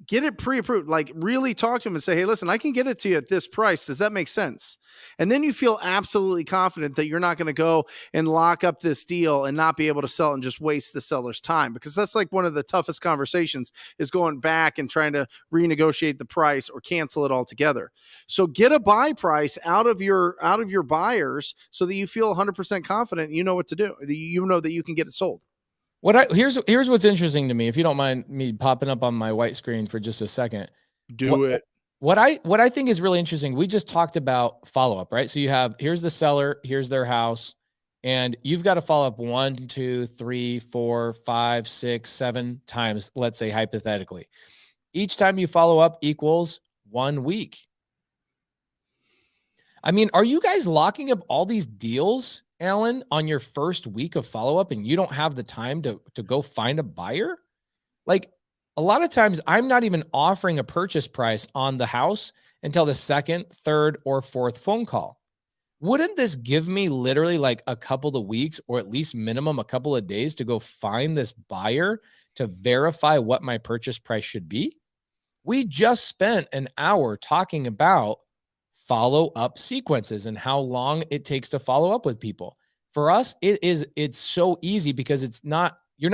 Get it pre-approved, like really talk to them and say, hey, listen, I can get it to you at this price. Does that make sense? And then you feel absolutely confident that you're not going to go and lock up this deal and not be able to sell it and just waste the seller's time, because that's like one of the toughest conversations, is going back and trying to renegotiate the price or cancel it altogether. So get a buy price out of your buyers so that you feel 100% confident. You know what to do. You know that you can get it sold. Here's what's interesting to me, if you don't mind me popping up on my white screen for just a second. Do it. What I think is really interesting, we just talked about follow-up, right? So here's the seller, here's their house, and you've got to follow up 1, 2, 3, 4, 5, 6, 7 times, let's say hypothetically. Each time you follow up equals 1 week. I mean, are you guys locking up all these deals, Alan, on your first week of follow-up, and you don't have the time to go find a buyer? Like, a lot of times I'm not even offering a purchase price on the house until the second, third, or fourth phone call. Wouldn't this give me literally like a couple of weeks, or at least minimum a couple of days, to go find this buyer to verify what my purchase price should be? We just spent an hour talking about follow-up sequences and how long it takes to follow up with people. For us, it's so easy because you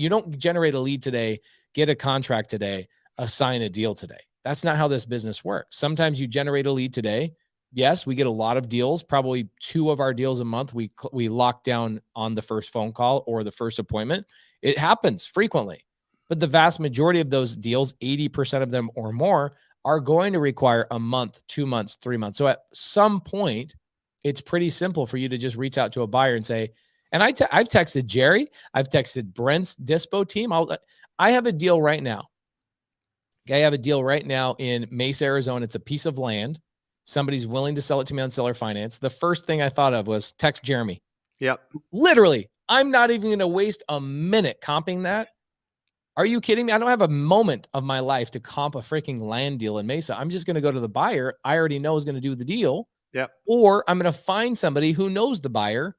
don't generate a lead today, get a contract today, assign a deal today. That's not how this business works. Sometimes you generate a lead today. Yes, we get a lot of deals, probably 2 of our deals a month. We lock down on the first phone call or the first appointment. It happens frequently, but the vast majority of those deals, 80% of them or more, are going to require a month, 2 months, 3 months. So at some point, it's pretty simple for you to just reach out to a buyer and say, and I've texted Jerry, I've texted Brent's Dispo team. I have a deal right now. Okay, I have a deal right now in Mesa, Arizona. It's a piece of land. Somebody's willing to sell it to me on seller finance. The first thing I thought of was text Jeremy. Yep. Literally, I'm not even going to waste a minute comping that. Are you kidding me? I don't have a moment of my life to comp a freaking land deal in Mesa. I'm just going to go to the buyer I already know is going to do the deal. Yep. Or I'm going to find somebody who knows the buyer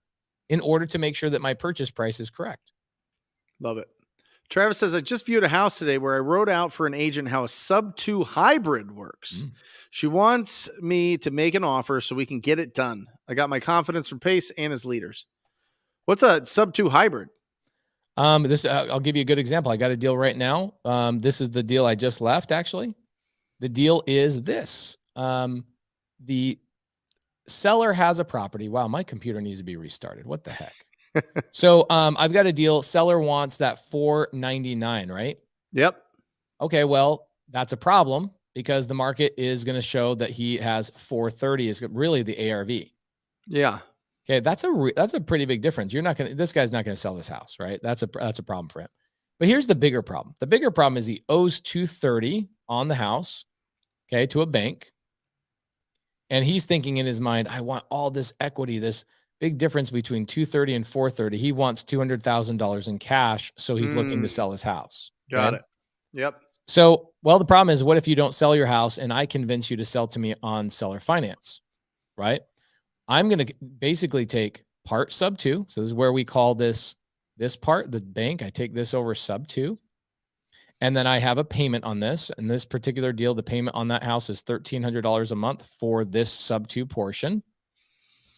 in order to make sure that my purchase price is correct. Love it. Travis says, I just viewed a house today where I wrote out for an agent how a sub-2 hybrid works. She wants me to make an offer so we can get it done. I got my confidence from Pace and his leaders. What's a sub-2 hybrid? I'll give you a good example. I got a deal right now. This is the deal I just left, actually. The deal is this. The seller has a property. Wow, my computer needs to be restarted. What the heck? So I've got a deal. Seller wants that $499, right? Yep. Okay, well, that's a problem because the market is going to show that he has $430 is really the ARV. Yeah. Okay, that's a pretty big difference. This guy's not going to sell this house, right? That's a problem for him. But here's the bigger problem. The bigger problem is he owes $230 on the house, okay, to a bank. And he's thinking in his mind, I want all this equity, this big difference between $230 and $430. He wants $200,000 in cash, so he's looking to sell his house. Got it. Yep. So, well, the problem is, what if you don't sell your house and I convince you to sell to me on seller finance, right? I'm going to basically take part sub-2. So this is where we call this part, the bank. I take this over sub-2. And then I have a payment on this. In this particular deal, the payment on that house is $1,300 a month for this sub-2 portion.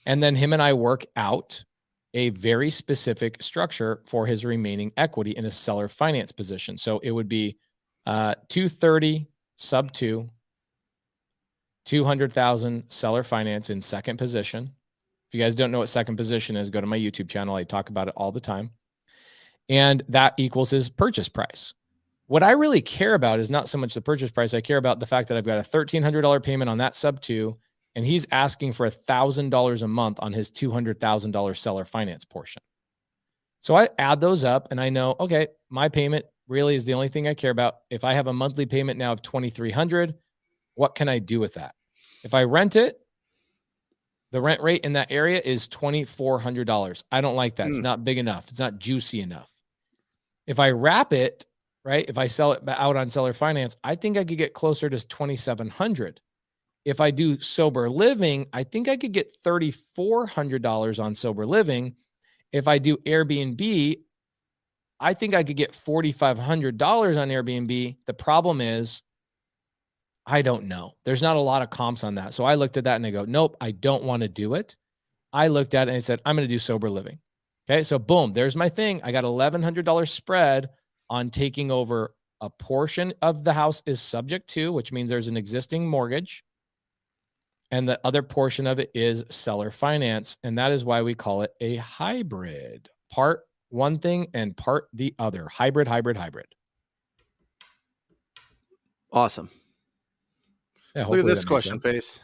And then him and I work out a very specific structure for his remaining equity in a seller finance position. So it would be $230 sub-2, $200,000 seller finance in second position. If you guys don't know what second position is, go to my YouTube channel. I talk about it all the time. And that equals his purchase price. What I really care about is not so much the purchase price. I care about the fact that I've got a $1,300 payment on that sub-2, and he's asking for $1,000 a month on his $200,000 seller finance portion. So I add those up and I know, okay, my payment really is the only thing I care about. If I have a monthly payment now of $2,300, what can I do with that? If I rent it, the rent rate in that area is $2,400. I don't like that. It's not big enough. It's not juicy enough. If I wrap it, right, if I sell it out on seller finance, I think I could get closer to $2,700. If I do sober living, I think I could get $3,400 on sober living. If I do Airbnb, I think I could get $4,500 on Airbnb. The problem is, I don't know. There's not a lot of comps on that. So I looked at that and I go, nope, I don't want to do it. I looked at it and I said, I'm going to do sober living. Okay. So boom, there's my thing. I got $1,100 spread on taking over a portion of the house is subject to, which means there's an existing mortgage. And the other portion of it is seller finance. And that is why we call it a hybrid. Part one thing and part the other. Hybrid. Awesome. Yeah, look at this question, Pace.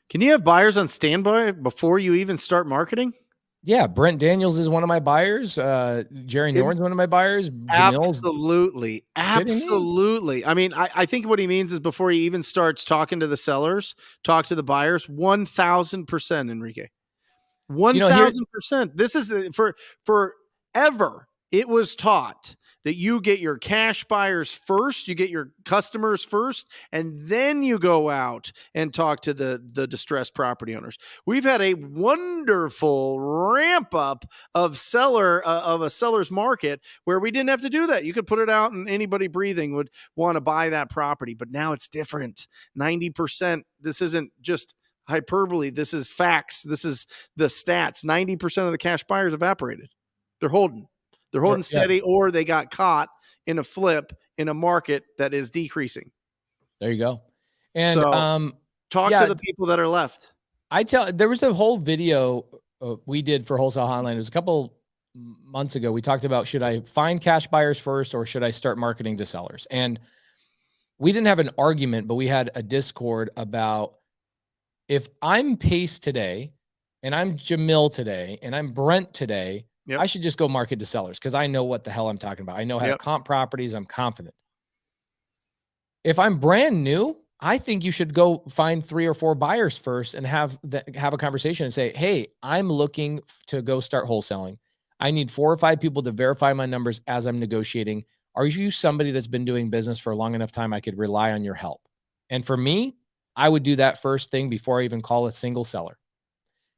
Can you have buyers on standby before you even start marketing? Yeah, Brent Daniels is one of my buyers. Jerry Norton's one of my buyers. Absolutely. I mean, I think what he means is before he even starts talking to the sellers, talk to the buyers. 1,000%, Enrique. 1,000%. This is forever. It was taught that you get your cash buyers first, you get your customers first, and then you go out and talk to the distressed property owners. We've had a wonderful ramp up of a seller's market where we didn't have to do that. You could put it out and anybody breathing would want to buy that property. But now it's different. 90%. This isn't just hyperbole. This is facts. This is the stats. 90% of the cash buyers evaporated. They're holding steady, or they got caught in a flip in a market that is decreasing. There you go. And so, talk to the people that are left. There was a whole video we did for Wholesale Hotline. It was a couple months ago. We talked about, should I find cash buyers first or should I start marketing to sellers? And we didn't have an argument, but we had a discord about if I'm Pace today and I'm Jamil today and I'm Brent today, Yep. I should just go market to sellers because I know what the hell I'm talking about. I know how to comp properties. I'm confident. If I'm brand new, I think you should go find 3 or 4 buyers first and have a conversation and say, hey, I'm looking to go start wholesaling. I need 4 or 5 people to verify my numbers as I'm negotiating. Are you somebody that's been doing business for a long enough time I could rely on your help? And for me, I would do that first thing before I even call a single seller.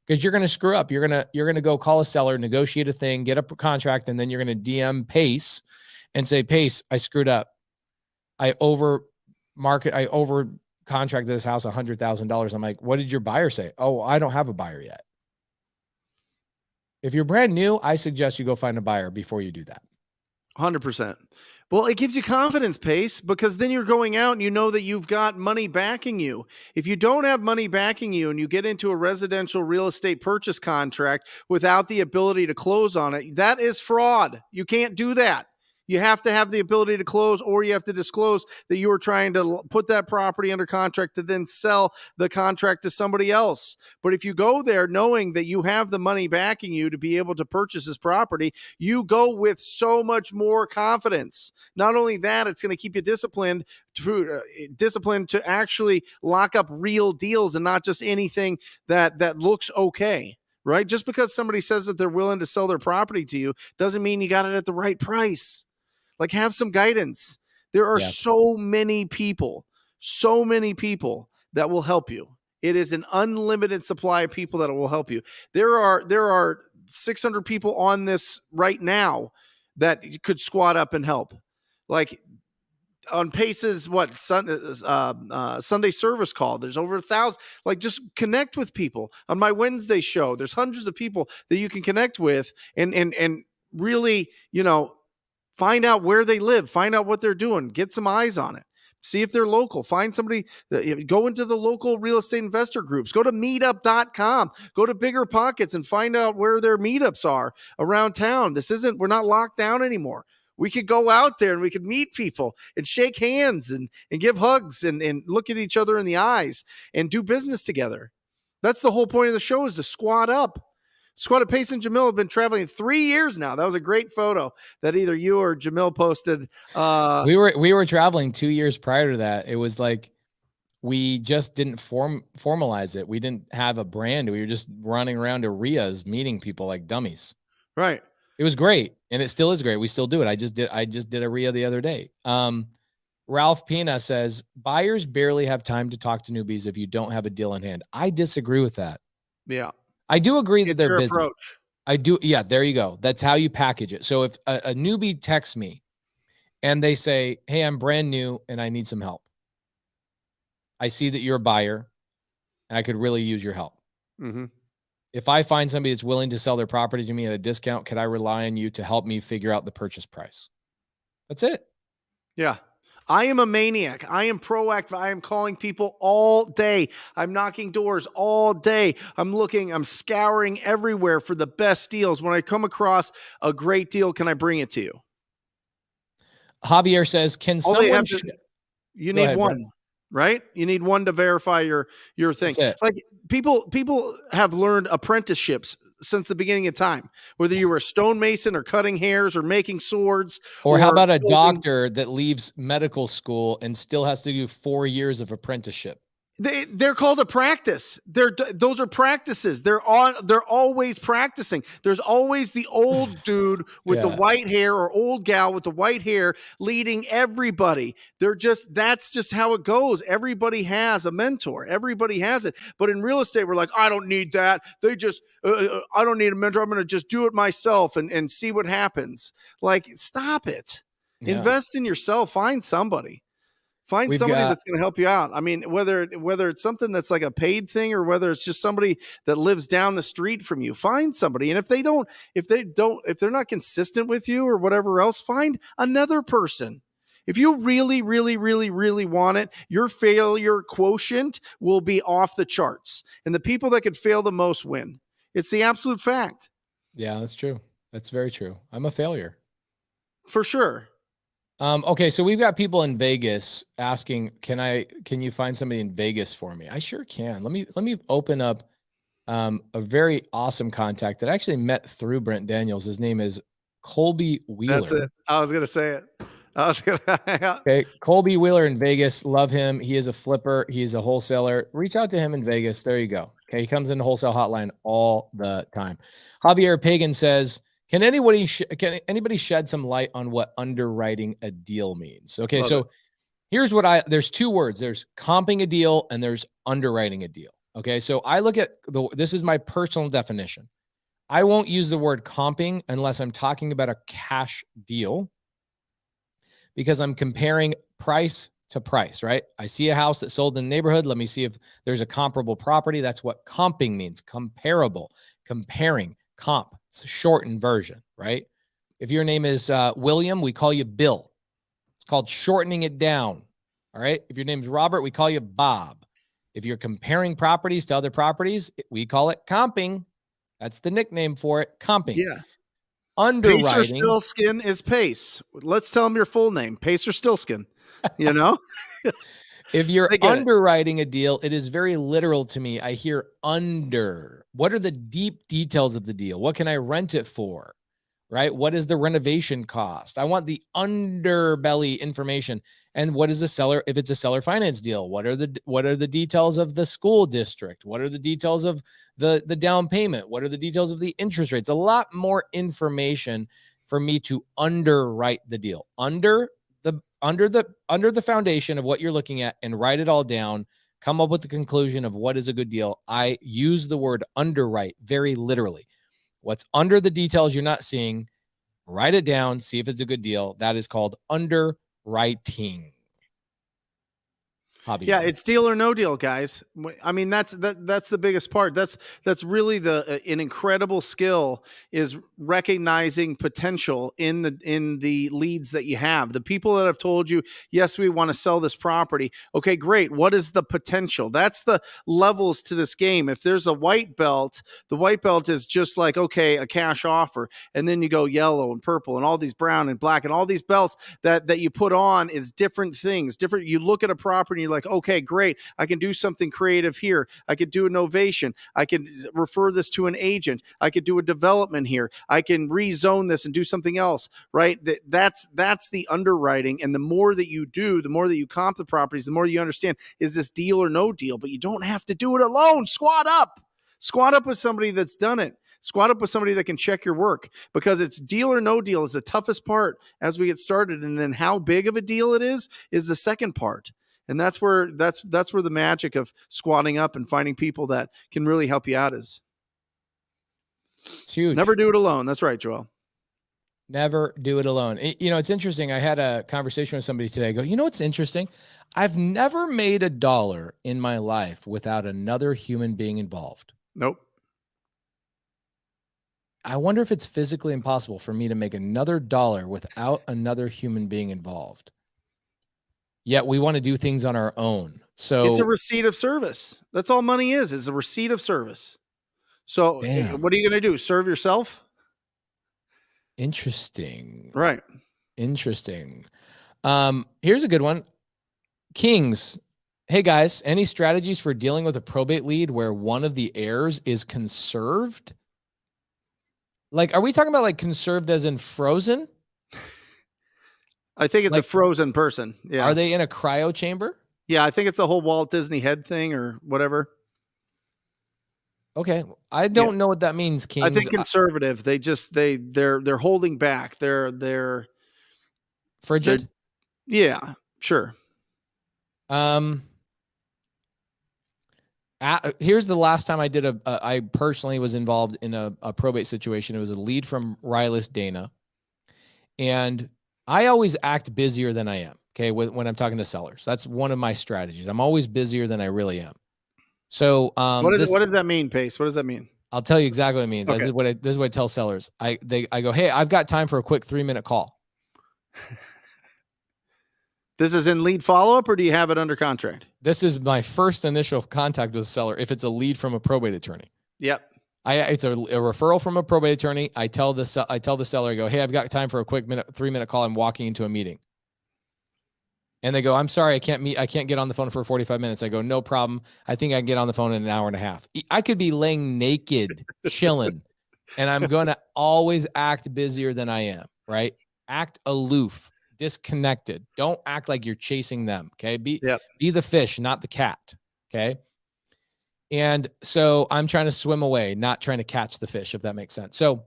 Because you're going to screw up. You're going to go call a seller, negotiate a thing, get a contract, and then you're going to DM Pace and say, Pace, I screwed up. I over contracted this house $100,000. I'm like, what did your buyer say? Oh, I don't have a buyer yet. If you're brand new, I suggest you go find a buyer before you do that. 100%. Well, it gives you confidence, Pace, because then you're going out and you know that you've got money backing you. If you don't have money backing you and you get into a residential real estate purchase contract without the ability to close on it, that is fraud. You can't do that. You have to have the ability to close, or you have to disclose that you are trying to put that property under contract to then sell the contract to somebody else. But if you go there knowing that you have the money backing you to be able to purchase this property, you go with so much more confidence. Not only that, it's going to keep you disciplined to actually lock up real deals and not just anything that looks okay. Right? Just because somebody says that they're willing to sell their property to you doesn't mean you got it at the right price. Like, have some guidance. There are so many people that will help you. It is an unlimited supply of people that will help you. There are 600 people on this right now that could squat up and help. Like, on Pace's Sunday service call, there's over 1,000. Like, just connect with people. On my Wednesday show, there's hundreds of people that you can connect with and really, find out where they live, find out what they're doing, get some eyes on it. See if they're local. Find somebody, go into the local real estate investor groups. Go to meetup.com. Go to Bigger Pockets and find out where their meetups are around town. We're not locked down anymore. We could go out there and we could meet people and shake hands and give hugs and look at each other in the eyes and do business together. That's the whole point of the show, is to squat up. Squad of Pace and Jamil have been traveling 3 years now. That was a great photo that either you or Jamil posted. We were traveling 2 years prior to that. It was like we just didn't formalize it. We didn't have a brand. We were just running around to RIAs, meeting people like dummies. Right. It was great, and it still is great. We still do it. I just did a RIA the other day. Ralph Pina says, buyers barely have time to talk to newbies if you don't have a deal in hand. I disagree with that. Yeah. I do agree that It's they're your busy. approach. I do. Yeah, there you go. That's how you package it. So if a newbie texts me and they say, hey, I'm brand new and I need some help. I see that you're a buyer and I could really use your help. Mm-hmm. If I find somebody that's willing to sell their property to me at a discount, could I rely on you to help me figure out the purchase price? That's it. Yeah. I am a maniac. I am proactive. I am calling people all day. I'm knocking doors all day. I'm scouring everywhere for the best deals. When I come across a great deal, can I bring it to you? Javier says, can someone... You need one, right? You need one to verify your thing. Like, people have learned apprenticeships since the beginning of time, whether you were a stonemason or cutting hairs or making swords. Or how about a doctor that leaves medical school and still has to do 4 years of apprenticeship? They're called a practice. Those are practices. They're always practicing. There's always the old dude with the white hair or old gal with the white hair leading everybody. That's just how it goes. Everybody has a mentor. Everybody has it. But in real estate, we're like, I don't need that. I don't need a mentor. I'm going to just do it myself and see what happens. Like, stop it. Yeah. Invest in yourself. Find somebody. Find somebody that's going to help you out. I mean, whether it's something that's like a paid thing or whether it's just somebody that lives down the street from you, find somebody. And if they're not consistent with you or whatever else, find another person. If you really, really, really, really want it, your failure quotient will be off the charts. And the people that could fail the most win. It's the absolute fact. Yeah, that's true. That's very true. I'm a failure. For sure. Okay, so we've got people in Vegas asking, can you find somebody in Vegas for me? I sure can. Let me open up a very awesome contact that I actually met through Brent Daniels. His name is Colby Wheeler. That's it. I was gonna say it. I was gonna. Okay, Colby Wheeler in Vegas. Love him. He is a flipper. He's a wholesaler. Reach out to him in Vegas. There you go. Okay, he comes in the Wholesale Hotline all the time. Javier Pagan says, can anybody shed some light on what underwriting a deal means? Okay, so here's what there's two words. There's comping a deal and there's underwriting a deal. Okay, so I look at this is my personal definition. I won't use the word comping unless I'm talking about a cash deal, because I'm comparing price to price, right? I see a house that sold in the neighborhood. Let me see if there's a comparable property. That's what comping means. Comparable, comparing, comp. It's a shortened version, right? If your name is William, we call you Bill. It's called shortening it down. All right. If your name's Robert, we call you Bob. If you're comparing properties to other properties, we call it comping. That's the nickname for it. Comping. Yeah. Underwriting. Pace or Stillskin is Pace. Let's tell them your full name. Pace or Stillskin. You know? If you're underwriting a deal, it is very literal to me. I hear under. What are the deep details of the deal? What can I rent it for? Right? What is the renovation cost? I want the underbelly information. And what is a seller? If it's a seller finance deal, what are the details of the school district? What are the details of the down payment? What are the details of the interest rates? A lot more information for me to underwrite the deal under the foundation of what you're looking at, and write it all down. Come up with the conclusion of what is a good deal. I use the word underwrite very literally. What's under the details you're not seeing, write it down, see if it's a good deal. That is called underwriting. Hobby. Yeah, it's deal or no deal, guys. I mean, that's the biggest part. That's really an incredible skill, is recognizing potential in the leads that you have. The people that have told you, yes, we want to sell this property. Okay, great. What is the potential? That's the levels to this game. If there's a white belt, the white belt is just like, okay, a cash offer. And then you go yellow and purple and all these brown and black and all these belts that you put on is different things. Different. You look at a property and you're like, okay, great. I can do something creative here. I could do a novation. I can refer this to an agent. I could do a development here. I can rezone this and do something else, right? That's the underwriting. And the more that you do, the more that you comp the properties, the more you understand, is this deal or no deal? But you don't have to do it alone. Squat up with somebody that's done it. Squat up with somebody that can check your work, because it's deal or no deal is the toughest part as we get started. And then how big of a deal it is the second part. And that's where the magic of squatting up and finding people that can really help you out is. It's huge. Never do it alone. That's right, Joel. Never do it alone. It's interesting. I had a conversation with somebody today. I go, what's interesting? I've never made $1 in my life without another human being involved. Nope. I wonder if it's physically impossible for me to make another $1 without another human being involved. Yet we want to do things on our own. So it's a receipt of service. That's all money is a receipt of service. So What are you going to do? Serve yourself? Interesting. Right. Interesting. Here's a good one. Kings. Hey guys, any strategies for dealing with a probate lead where one of the heirs is conserved? Like, are we talking about like conserved as in frozen? I think it's like a frozen person. Yeah. Are they in a cryo chamber? Yeah, I think it's the whole Walt Disney head thing or whatever. Okay. I don't know what that means, Kings. I think conservative. They're holding back. They're frigid. Yeah, sure. Here's the last time I did I personally was involved in a probate situation. It was a lead from Rylas Dana. And I always act busier than I am. Okay. When I'm talking to sellers, that's one of my strategies. I'm always busier than I really am. So, what does that mean, Pace? What does that mean? I'll tell you exactly what it means. Okay. This is what I tell sellers. I go, hey, I've got time for a quick 3-minute call. This is in lead follow-up, or do you have it under contract? This is my first initial contact with a seller. If it's a lead from a probate attorney. Yep. It's a referral from a probate attorney. I tell the seller, I go, hey, I've got time for a quick 3-minute call. I'm walking into a meeting. And they go, I'm sorry, I can't get on the phone for 45 minutes. I go, no problem. I think I can get on the phone in an hour and a half. I could be laying naked, chilling, and I'm going to always act busier than I am, right? Act aloof, disconnected. Don't act like you're chasing them, okay? Be the fish, not the cat, okay? And so I'm trying to swim away, not trying to catch the fish, if that makes sense. So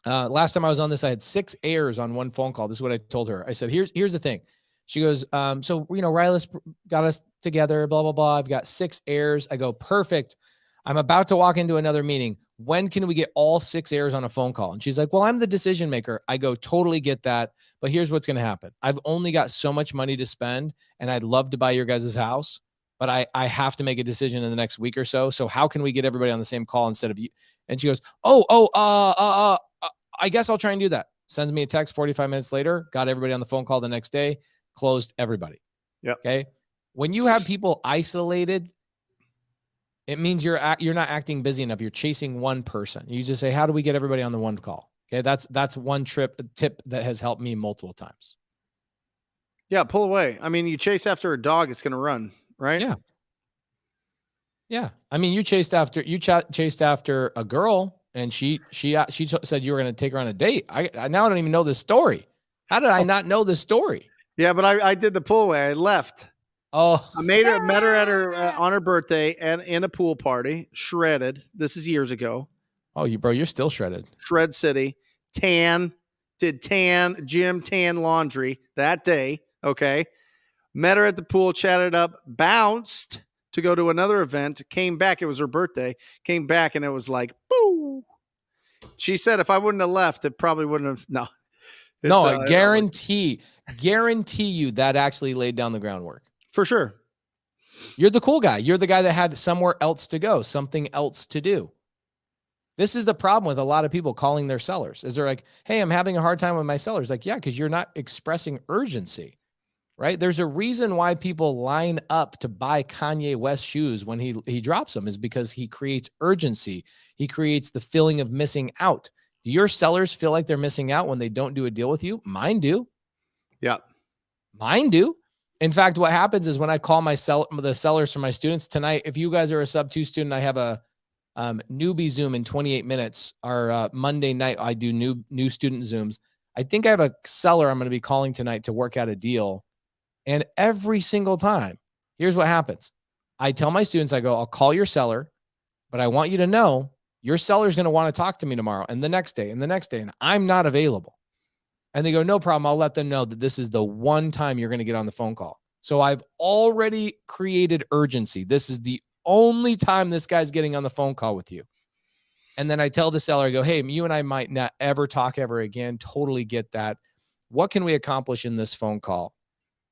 last time I was on this, I had 6 errors on one phone call. This is what I told her. I said, here's the thing. She goes, so, Ryla's got us together, blah, blah, blah. I've got 6 errors. I go, perfect. I'm about to walk into another meeting. When can we get all 6 errors on a phone call? And she's like, well, I'm the decision maker. I go, totally get that. But here's what's going to happen. I've only got so much money to spend, and I'd love to buy your guys' house, but I have to make a decision in the next week or so. So how can we get everybody on the same call instead of you? And she goes, I guess I'll try and do that. Sends me a text 45 minutes later, got everybody on the phone call the next day, closed everybody. Okay. When you have people isolated, it means you're not acting busy enough. You're chasing one person. You just say, how do we get everybody on the one call? Okay. That's one tip that has helped me multiple times. Yeah. Pull away. I mean, you chase after a dog, it's going to run, right? Yeah. Yeah. I mean, you chased after a girl, and she said you were going to take her on a date. I now don't even know this story. How did I not know this story? Yeah, but I did the pull away. I left. Oh, I met her at her on her birthday and in a pool party, shredded. This is years ago. Oh, you're still shredded. Shred City, did gym tan laundry that day. Okay. Met her at the pool, chatted up, bounced to go to another event, came back. It was her birthday, came back, and it was like, boo. She said if I wouldn't have left, it probably wouldn't have. No. I guarantee you that actually laid down the groundwork. For sure. You're the cool guy. You're the guy that had somewhere else to go, something else to do. This is the problem with a lot of people calling their sellers. Is they're like, hey, I'm having a hard time with my sellers. Like, yeah, because you're not expressing urgency, right? There's a reason why people line up to buy Kanye West shoes when he drops them, is because he creates urgency. He creates the feeling of missing out. Do your sellers feel like they're missing out when they don't do a deal with you? Mine do. Yeah. Mine do. In fact, what happens is when I call the sellers for my students tonight, if you guys are a sub 2 student, I have a newbie Zoom in 28 minutes. Our Monday night, I do new student Zooms. I think I have a seller I'm going to be calling tonight to work out a deal. And every single time, here's what happens. I tell my students, I go, I'll call your seller, but I want you to know your seller's going to want to talk to me tomorrow and the next day and the next day, and I'm not available. And they go, no problem. I'll let them know that this is the one time you're going to get on the phone call. So I've already created urgency. This is the only time this guy's getting on the phone call with you. And then I tell the seller, I go, hey, you and I might not ever talk ever again. Totally get that. What can we accomplish in this phone call?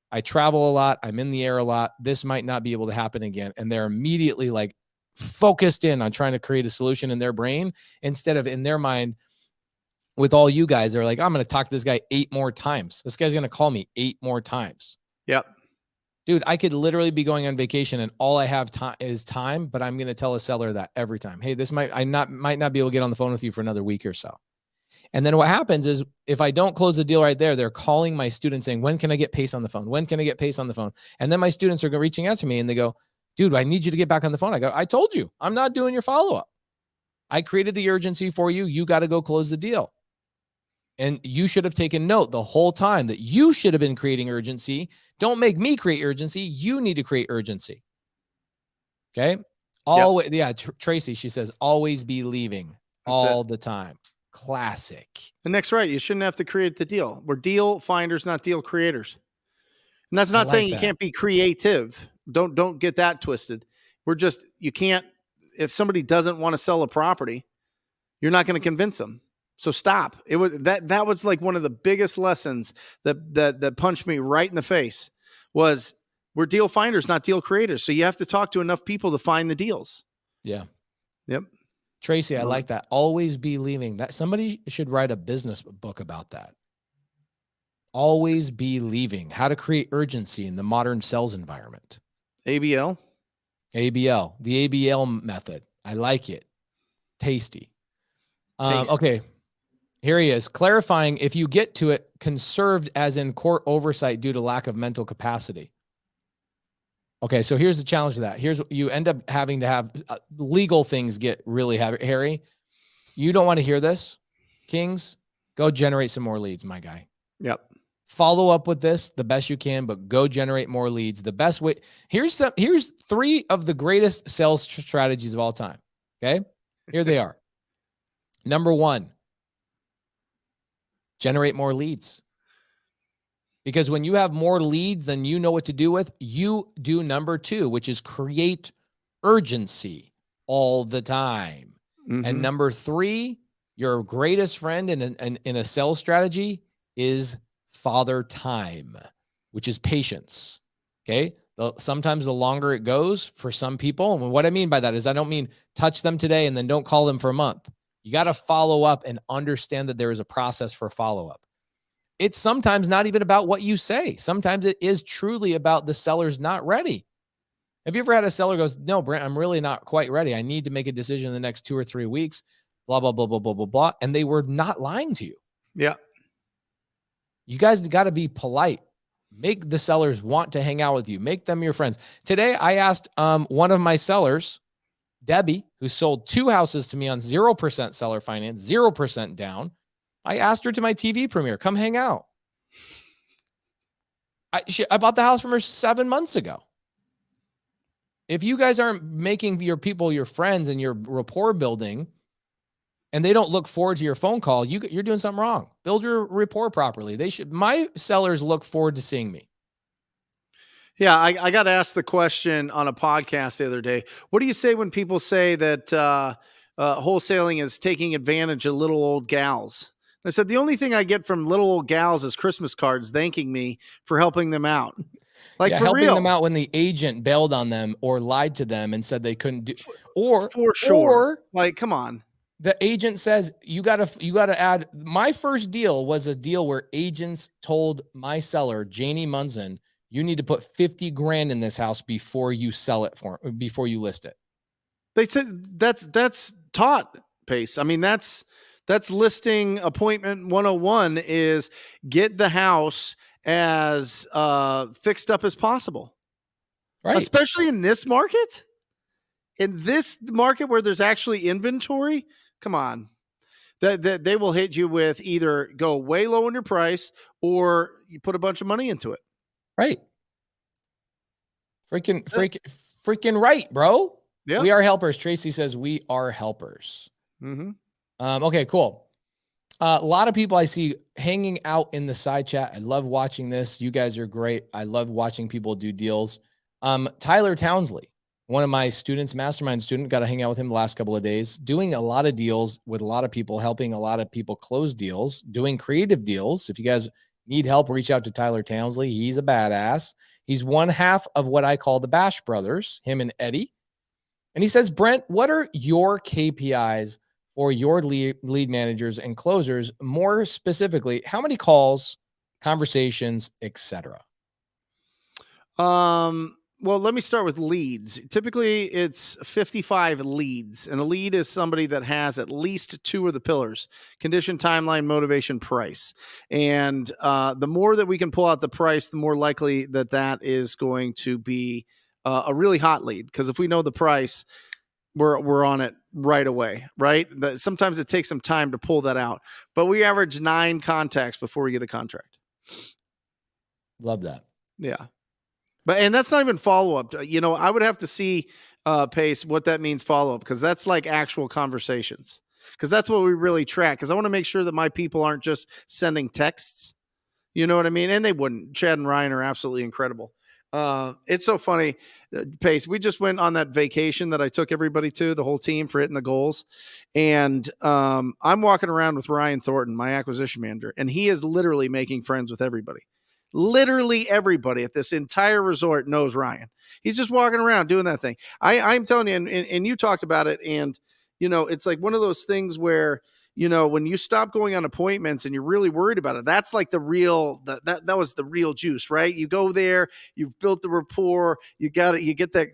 I travel a lot. I'm in the air a lot. This might not be able to happen again. And they're immediately like focused in on trying to create a solution in their brain, instead of in their mind. With all you guys, they're like, I'm going to talk to this guy 8 more times. This guy's going to call me 8 more times. Yep. Dude, I could literally be going on vacation and all I have is time, but I'm going to tell a seller that every time. Hey, might not be able to get on the phone with you for another week or so. And then what happens is, if I don't close the deal right there, they're calling my students saying, when can I get Pace on the phone? When can I get Pace on the phone? And then my students are reaching out to me and they go, dude, I need you to get back on the phone. I go, I told you, I'm not doing your follow-up. I created the urgency for you. You got to go close the deal. And you should have taken note the whole time that you should have been creating urgency. Don't make me create urgency. You need to create urgency. Okay. Always. Yep. Yeah. Tracy, she says, always be leaving all the time. Classic. And next, right. You shouldn't have to create the deal. We're deal finders, not deal creators. And that's not saying you can't be creative. Don't get that twisted. You can't, if somebody doesn't want to sell a property, you're not going to convince them. So stop. It was that was like one of the biggest lessons that punched me right in the face. Was we're deal finders, not deal creators. So you have to talk to enough people to find the deals. Yeah. Yep. Tracy, I like that. Always be leaving. That somebody should write a business book about that. Always be leaving. How to create urgency in the modern sales environment. ABL, the ABL method. I like it. Tasty. Okay. Here he is, clarifying if you get to it, conserved as in court oversight due to lack of mental capacity. Okay, so here's the challenge to that. Here's what you end up having to have legal things get really hairy. You don't want to hear this, Kings. Go generate some more leads, my guy. Yep. Follow up with this the best you can, but go generate more leads. The best way. Here's 3 of the greatest sales strategies of all time. Okay, here they are. Number 1, generate more leads. Because when you have more leads than you know what to do with, you do number 2, which is create urgency all the time. Mm-hmm. And number 3, your greatest friend in a sales strategy is father time, which is patience. Okay. Sometimes the longer it goes for some people. And what I mean by that is I don't mean touch them today and then don't call them for a month. You got to follow up and understand that there is a process for follow-up. It's sometimes not even about what you say. Sometimes it is truly about the seller's not ready. Have you ever had a seller goes, no, Brent, I'm really not quite ready. I need to make a decision in the next 2 or 3 weeks, blah, blah, blah, blah, blah, blah, blah. And they were not lying to you. Yeah. You guys got to be polite. Make the sellers want to hang out with you. Make them your friends. Today, I asked one of my sellers, Debbie, who sold 2 houses to me on 0% seller finance, 0% down. I asked her to my TV premiere. Come hang out. I bought the house from her 7 months ago. If you guys aren't making your people your friends and your rapport building, and they don't look forward to your phone call, you're doing something wrong. Build your rapport properly. My sellers look forward to seeing me. Yeah, I got asked the question on a podcast the other day. What do you say when people say that wholesaling is taking advantage of little old gals? I said, the only thing I get from little old gals is Christmas cards thanking me for helping them out. Like, for helping real. them out when the agent bailed on them or lied to them and said they couldn't do, or for sure. Like, come on. The agent says you gotta add. My first deal was a deal where agents told my seller, Janie Munson, you need to put 50 grand in this house before you before you list it. They said that's taught, Pace. I mean, that's listing appointment 101 is get the house as fixed up as possible. Right. Especially in this market. In this market where there's actually inventory, come on. That they will hit you with either go way low on your price or you put a bunch of money into it. Right. Freaking right, bro. Yeah. We are helpers. Tracy says we are helpers. Mm-hmm. Okay, cool. A lot of people I see hanging out in the side chat. I love watching this. You guys are great. I love watching people do deals. Tyler Townsley, one of my students, mastermind student, got to hang out with him the last couple of days, doing a lot of deals with a lot of people, helping a lot of people close deals, doing creative deals. If you guys need help, reach out to Tyler Townsley. He's a badass. He's one half of what I call the Bash Brothers, him and Eddie. And he says, Brent, what are your KPIs for your lead managers and closers? More specifically, how many calls, conversations, etc.? Well, let me start with leads. Typically, it's 55 leads, and a lead is somebody that has at least 2 of the pillars: condition, timeline, motivation, price. And the more that we can pull out the price, the more likely that is going to be a really hot lead. Because if we know the price, we're on it right away, right? Sometimes it takes some time to pull that out, but we average 9 contacts before we get a contract. Love that. Yeah. And that's not even follow-up. I would have to see, Pace, what that means follow-up, because that's like actual conversations, because that's what we really track, because I want to make sure that my people aren't just sending texts. You know what I mean? And they wouldn't. Chad and Ryan are absolutely incredible. It's so funny, Pace. We just went on that vacation that I took everybody to, the whole team, for hitting the goals. And I'm walking around with Ryan Thornton, my acquisition manager, and he is literally making friends with everybody. Literally everybody at this entire resort knows Ryan. He's just walking around doing that thing. I'm telling you, and you talked about it, and it's like one of those things where when you stop going on appointments and you're really worried about it, that's like the real that was the real juice, right? You go there, you've built the rapport, you get that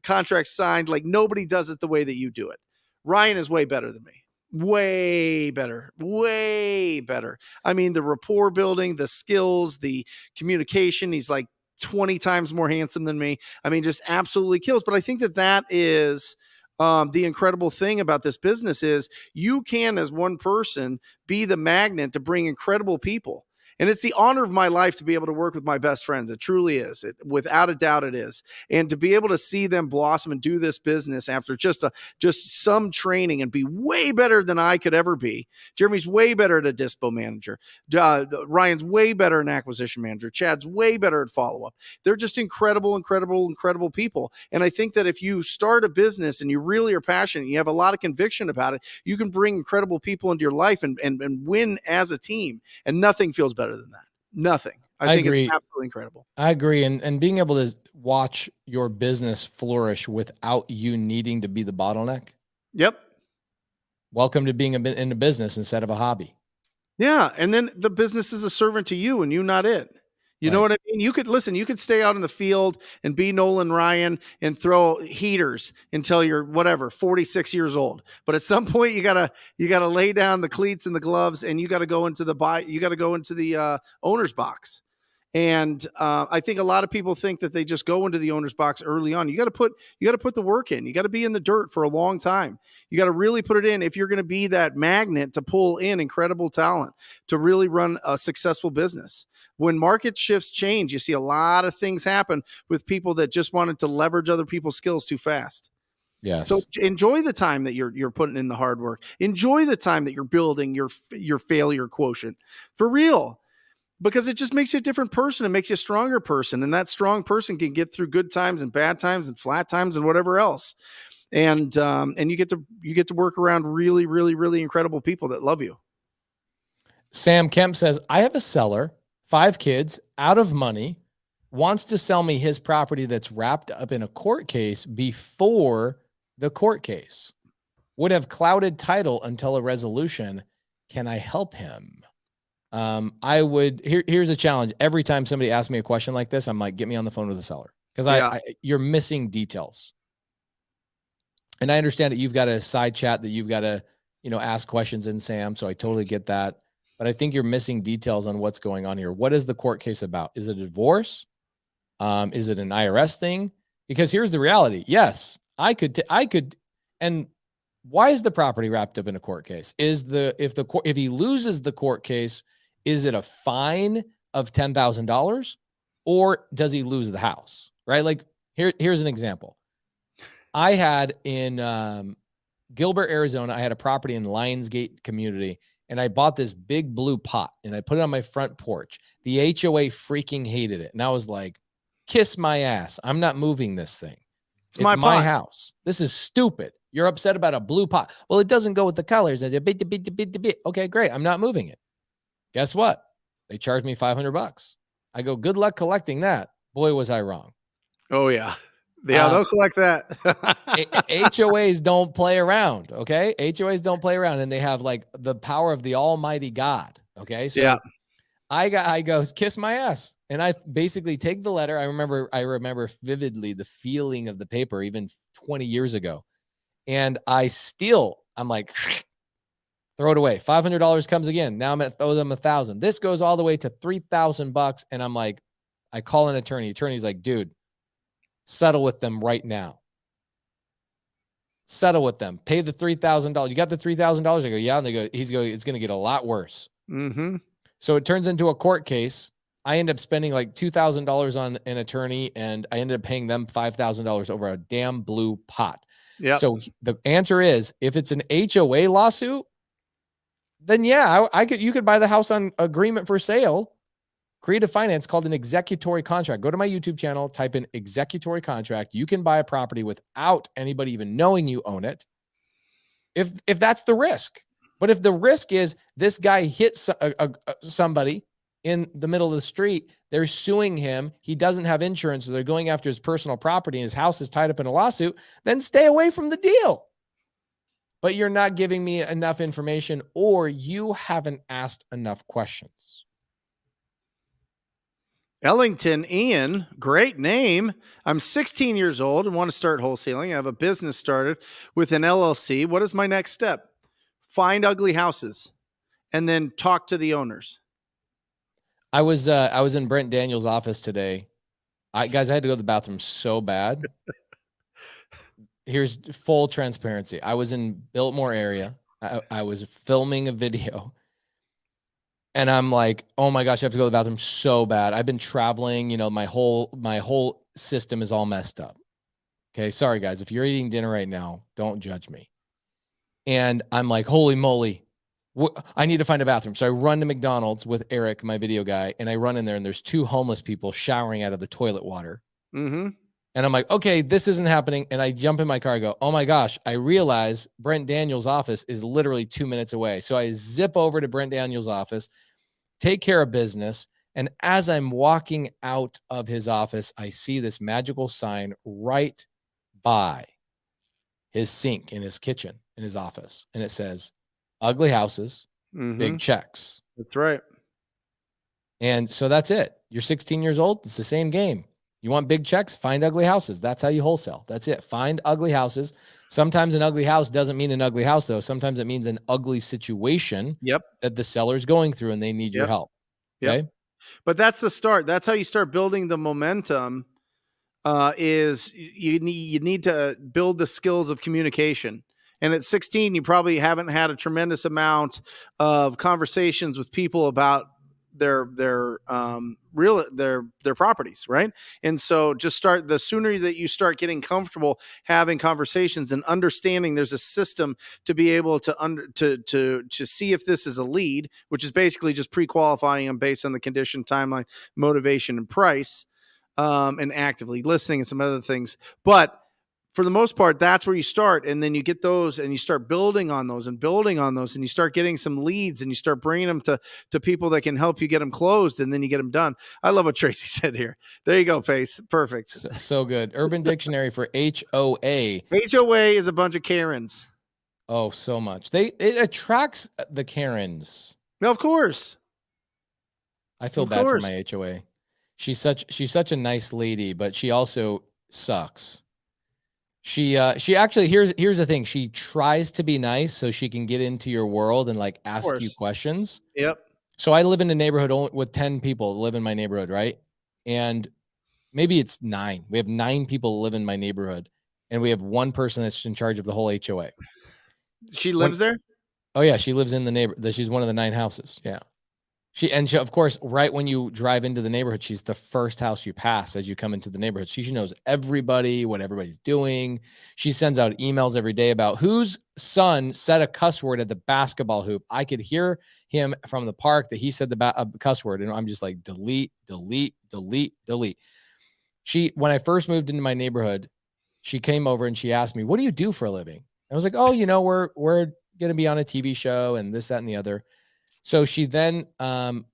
contract signed. Like, nobody does it the way that you do it. Ryan is way better than me. Way better. Way better. I mean, the rapport building, the skills, the communication. He's like 20 times more handsome than me. I mean, just absolutely kills. But I think that is the incredible thing about this business is you can, as one person, be the magnet to bring incredible people. And it's the honor of my life to be able to work with my best friends. It truly is. Without a doubt, it is. And to be able to see them blossom and do this business after just some training and be way better than I could ever be. Jeremy's way better at a dispo manager. Ryan's way better an acquisition manager. Chad's way better at follow-up. They're just incredible, incredible, incredible people. And I think that if you start a business and you really are passionate, you have a lot of conviction about it, you can bring incredible people into your life and win as a team. And nothing feels better than that. Nothing. I think agree. It's absolutely incredible. I agree. And being able to watch your business flourish without you needing to be the bottleneck. Yep. Welcome to being in a business instead of a hobby. Yeah. And then the business is a servant to you and you not it. You know what I mean? You could stay out in the field and be Nolan Ryan and throw heaters until you're 46 years old. But at some point you gotta lay down the cleats and the gloves and you gotta go into the owner's box. And I think a lot of people think that they just go into the owner's box early on. You got to put the work in. You got to be in the dirt for a long time. You got to really put it in if you're going to be that magnet to pull in incredible talent to really run a successful business. When market shifts change, you see a lot of things happen with people that just wanted to leverage other people's skills too fast. Yes. So enjoy the time that you're putting in the hard work. Enjoy the time that you're building your failure quotient for real. Because it just makes you a different person. It makes you a stronger person. And that strong person can get through good times and bad times and flat times and whatever else. And you get to work around really, really, really incredible people that love you. Sam Kemp says, I have a seller, 5 kids, out of money, wants to sell me his property that's wrapped up in a court case before the court case. Would have clouded title until a resolution. Can I help him? Here's a challenge. Every time somebody asks me a question like this, I'm like, get me on the phone with the seller. Because you're missing details. And I understand that you've got a side chat that you've got to, ask questions in, Sam. So I totally get that. But I think you're missing details on what's going on here. What is the court case about? Is it a divorce? Is it an IRS thing? Because here's the reality. Yes, I could, and why is the property wrapped up in a court case? If he loses the court case, is it a fine of $10,000 or does he lose the house? Right? Like here's an example. I had in Gilbert, Arizona, I had a property in Lionsgate community and I bought this big blue pot and I put it on my front porch. The HOA freaking hated it. And I was like, kiss my ass. I'm not moving this thing. It's my house. This is stupid. You're upset about a blue pot. Well, it doesn't go with the colors. Okay, great. I'm not moving it. Guess what? They charged me $500. I go, good luck collecting that. Boy, was I wrong. Oh, yeah. Yeah, they'll collect that. HOAs don't play around, okay? HOAs don't play around, and they have, like, the power of the almighty God, okay? So yeah. I goes, kiss my ass. And I basically take the letter. I remember vividly the feeling of the paper, even 20 years ago. And I'm like, throw it away. $500 comes again. Now I'm at $1,000. This goes all the way to $3,000. And I'm like, I call an attorney. Attorney's like, dude, settle with them right now. Settle with them. Pay the $3,000. You got the $3,000? I go, yeah. And they go, it's going to get a lot worse. Mm-hmm. So it turns into a court case. I end up spending like $2,000 on an attorney, and I ended up paying them $5,000 over a damn blue pot. Yeah. So the answer is, if it's an HOA lawsuit, then yeah, you could buy the house on agreement for sale, create a finance called an executory contract. Go to my YouTube channel, type in executory contract. You can buy a property without anybody even knowing you own it. If that's the risk. But if the risk is this guy hits somebody in the middle of the street, they're suing him, he doesn't have insurance, so they're going after his personal property and his house is tied up in a lawsuit, then stay away from the deal. But you're not giving me enough information, or you haven't asked enough questions. Ellington Ian, great name. I'm 16 years old and want to start wholesaling. I have a business started with an LLC. What is my next step? find ugly houses and then talk to the owners. I was in Brent Daniels' office today. Guys, I had to go to the bathroom so bad. Here's full transparency. I was in Biltmore area. I was filming a video. And I'm like, oh my gosh, I have to go to the bathroom so bad. I've been traveling, you know, my whole system is all messed up. Okay, sorry guys. If you're eating dinner right now, don't judge me. And I'm like, holy moly, I need to find a bathroom. So I run to McDonald's with Eric, my video guy, and I run in there and there's 2 homeless people showering out of the toilet water. Mm-hmm. And I'm like, okay, this isn't happening. And I jump in my car, I go, oh my gosh, I realize Brent Daniels' office is literally 2 minutes away. So I zip over to Brent Daniels' office, take care of business. And as I'm walking out of his office, I see this magical sign right by his sink in his kitchen, in his office. And it says, ugly houses, big checks. That's right. And so that's it. You're 16 years old. It's the same game. You want big checks? Find ugly houses. That's how you wholesale. That's it. Find ugly houses. Sometimes an ugly house doesn't mean an ugly house, though. Sometimes it means an ugly situation that the seller's going through and they need your help. Okay. Yep. But that's the start. That's how you start building the momentum. Is you need to build the skills of communication. And at 16, you probably haven't had a tremendous amount of conversations with people about their properties, right? And so just the sooner that you start getting comfortable having conversations and understanding there's a system to be able to see if this is a lead, which is basically just pre-qualifying them based on the condition, timeline, motivation, and price, and actively listening and some other things. But for the most part, that's where you start. And then you get those and you start building on those and you start getting some leads and you start bringing them to people that can help you get them closed, and then you get them done. I love what Tracy said here. There you go, Pace. Perfect. So good. Urban Dictionary for HOA. HOA is a bunch of Karens. Oh, so much. It attracts the Karens. No, of course. I feel bad for my HOA. She's such a nice lady, but she also sucks. She actually, here's the thing. She tries to be nice so she can get into your world and like ask you questions. Yep. So I live in a neighborhood with 10 people live in my neighborhood, right? And maybe it's 9. We have 9 people live in my neighborhood, and we have one person that's in charge of the whole HOA. She lives there? Oh yeah, she lives in the neighborhood. She's one of the 9 houses. Yeah. She, of course, right when you drive into the neighborhood, she's the first house you pass as you come into the neighborhood. She knows everybody, what everybody's doing. She sends out emails every day about whose son said a cuss word at the basketball hoop. I could hear him from the park that he said the cuss word, and I'm just like, delete, delete, delete, delete. When I first moved into my neighborhood, she came over and she asked me, "What do you do for a living?" I was like, "Oh, we're going to be on a TV show and this, that, and the other." So she then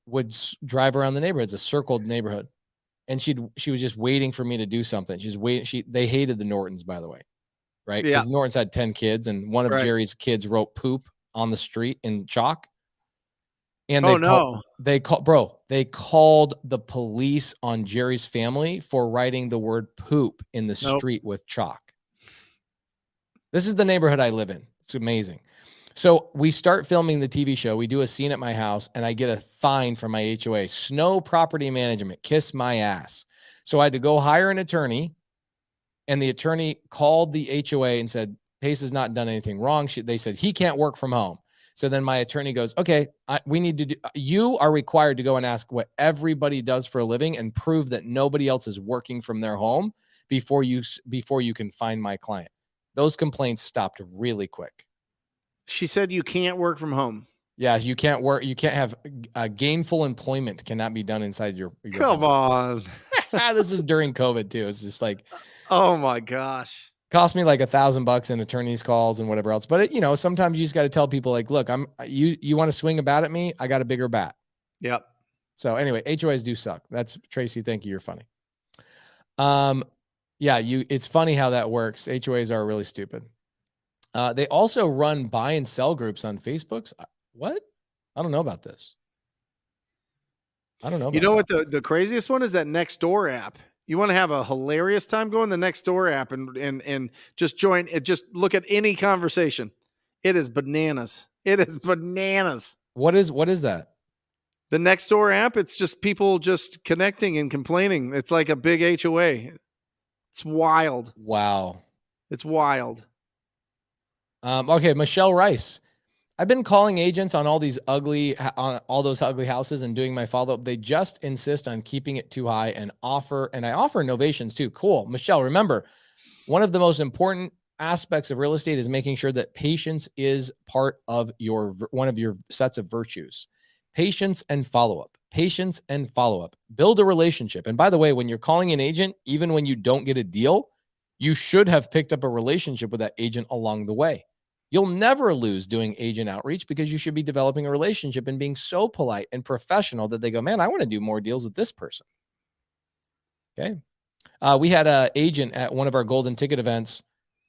would drive around the neighborhood. It's a circled neighborhood. And she was just waiting for me to do something. She's waiting. They hated the Nortons, by the way. Right? Because the Nortons had 10 kids, and one of Jerry's kids wrote poop on the street in chalk. And they called the police on Jerry's family for writing the word poop in the street with chalk. This is the neighborhood I live in. It's amazing. So we start filming the TV show. We do a scene at my house, and I get a fine from my HOA. Snow Property Management, kiss my ass. So I had to go hire an attorney, and the attorney called the HOA and said, Pace has not done anything wrong. They said he can't work from home. So then my attorney goes, okay, you are required to go and ask what everybody does for a living and prove that nobody else is working from their home before you can find my client. Those complaints stopped really quick. She said you can't work from home. Yeah, you can't work. You can't have gainful employment cannot be done inside your Come home. On. This is during COVID too. It's just like, oh my gosh. Cost me like $1,000 in attorney's calls and whatever else. But sometimes you just got to tell people like, look, you want to swing a bat at me? I got a bigger bat. Yep. So anyway, HOAs do suck. That's Tracy. Thank you. You're funny. It's funny how that works. HOAs are really stupid. They also run buy and sell groups on Facebook. What? I don't know about this. I don't know. What the craziest one is? That Nextdoor app. You want to have a hilarious time? Go in the Nextdoor app and just join it. Just look at any conversation. It is bananas. It is bananas. What is that? The Nextdoor app, it's just people just connecting and complaining. It's like a big HOA. It's wild. Wow. It's wild. Okay, Michelle Rice. I've been calling agents on all those ugly houses and doing my follow-up. They just insist on keeping it too high and I offer novations too. Cool. Michelle, remember, one of the most important aspects of real estate is making sure that patience is part of one of your sets of virtues. Patience and follow-up. Patience and follow-up. Build a relationship. And by the way, when you're calling an agent, even when you don't get a deal, you should have picked up a relationship with that agent along the way. You'll never lose doing agent outreach because you should be developing a relationship and being so polite and professional that they go, man, I want to do more deals with this person. Okay. We had an agent at one of our golden ticket events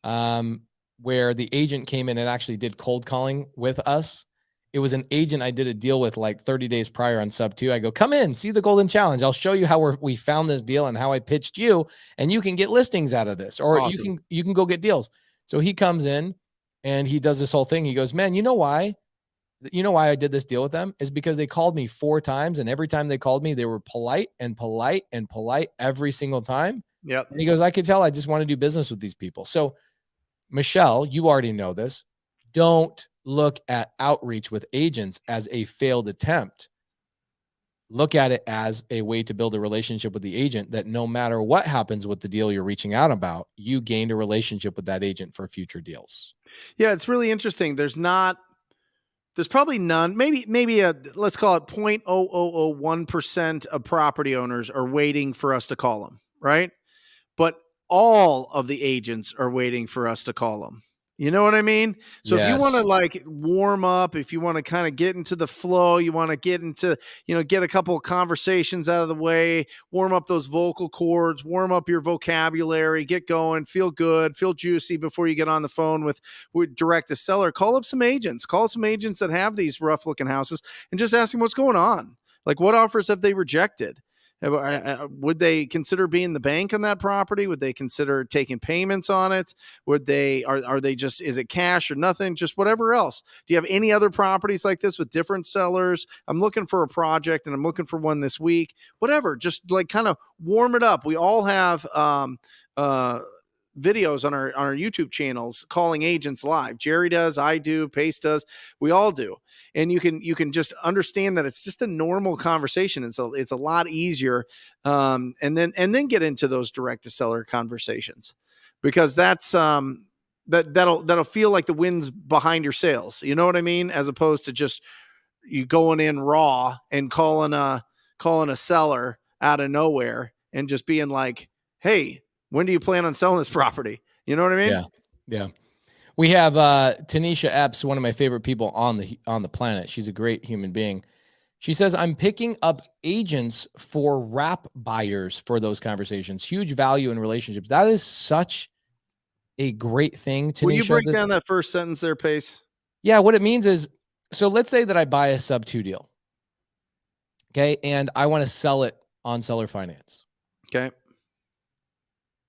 where the agent came in and actually did cold calling with us. It was an agent I did a deal with like 30 days prior on sub 2. I go, come in, see the golden challenge. I'll show you how we found this deal and how I pitched you, and you can get listings out of this, or Awesome. you can go get deals. So he comes in and he does this whole thing. He goes, man, you know why I did this deal with them is because they called me 4 times. And every time they called me, they were polite and polite and polite every single time. Yep. And he goes, I could tell I just want to do business with these people. So Michelle, you already know this. Don't look at outreach with agents as a failed attempt. Look at it as a way to build a relationship with the agent that no matter what happens with the deal you're reaching out about, you gained a relationship with that agent for future deals. Yeah, it's really interesting. There's probably none, maybe let's call it 0.0001% of property owners are waiting for us to call them, right? But all of the agents are waiting for us to call them. You know what I mean? So if you want to like warm up, if you want to kind of get into the flow, you want to get into, get a couple of conversations out of the way, warm up those vocal cords, warm up your vocabulary, get going, feel good, feel juicy before you get on the phone with direct to seller. Call up some agents, that have these rough looking houses and just ask them what's going on. Like, what offers have they rejected? Would they consider being the bank on that property? Would they consider taking payments on it? Would they, are they just, is it cash or nothing? Just whatever else. Do you have any other properties like this with different sellers? I'm looking for a project and I'm looking for one this week, whatever, just like kind of warm it up. We all have, videos on our YouTube channels calling agents live. Jerry does, I do, Pace does, we all do. And you can just understand that it's just a normal conversation. And so it's a lot easier. And then get into those direct to seller conversations, because that's that'll feel like the wind's behind your sails. You know what I mean? As opposed to just you going in raw and calling a seller out of nowhere and just being like, hey, when do you plan on selling this property? You know what I mean? Yeah. Yeah. We have Tanisha Epps, one of my favorite people on the planet. She's a great human being. She says, I'm picking up agents for wrap buyers for those conversations. Huge value in relationships. That is such a great thing, Tanisha. Will you break down that first sentence there, Pace? Yeah, what it means is, so let's say that I buy a sub 2 deal. Okay. And I want to sell it on seller finance. Okay.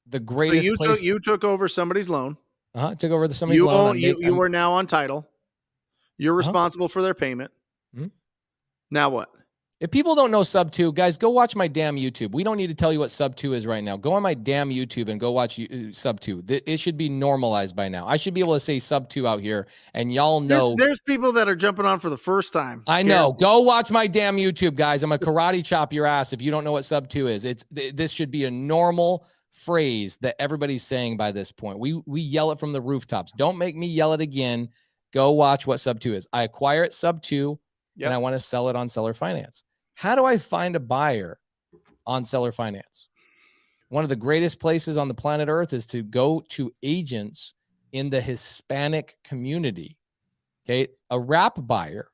The greatest so you took over somebody's loan. Took over somebody's loan. You are now on title. You're responsible for their payment. Mm-hmm. Now what? If people don't know sub 2, guys, go watch my damn YouTube. We don't need to tell you what sub 2 is right now. Go on my damn YouTube and go watch sub 2. It should be normalized by now. I should be able to say sub 2 out here, and y'all know. There's people that are jumping on for the first time. I know. Go watch my damn YouTube, guys. I'm a karate chop your ass if you don't know what sub 2 is. This should be a normal phrase that everybody's saying by this point. We yell it from the rooftops. Don't make me yell it again. Go watch what sub 2 is. I acquire it sub 2, and I want to sell it on seller finance. How do I find a buyer on seller finance? One of the greatest places on the planet Earth is to go to agents in the Hispanic community. Okay. A wrap buyer.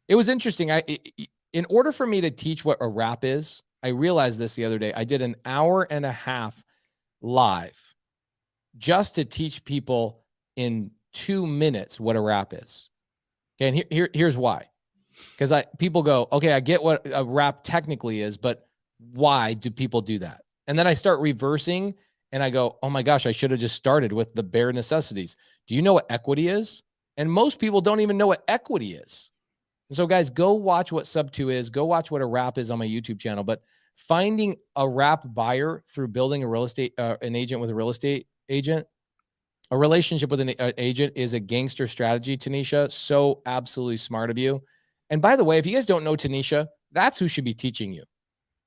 It was interesting. In order for me to teach what a wrap is, I realized this the other day. I did an hour and a half live just to teach people in 2 minutes what a wrap is. Okay. And here's why. Because people go, okay, I get what a wrap technically is, but why do people do that? And then I start reversing and I go, oh my gosh, I should have just started with the bare necessities. Do you know what equity is? And most people don't even know what equity is. So guys, go watch what sub 2 is. Go watch what a wrap is on my YouTube channel. But finding a wrap buyer through building a real estate, an agent with a real estate agent, a relationship with an agent is a gangster strategy, Tanisha. So absolutely smart of you. And by the way, if you guys don't know Tanisha, that's who should be teaching you.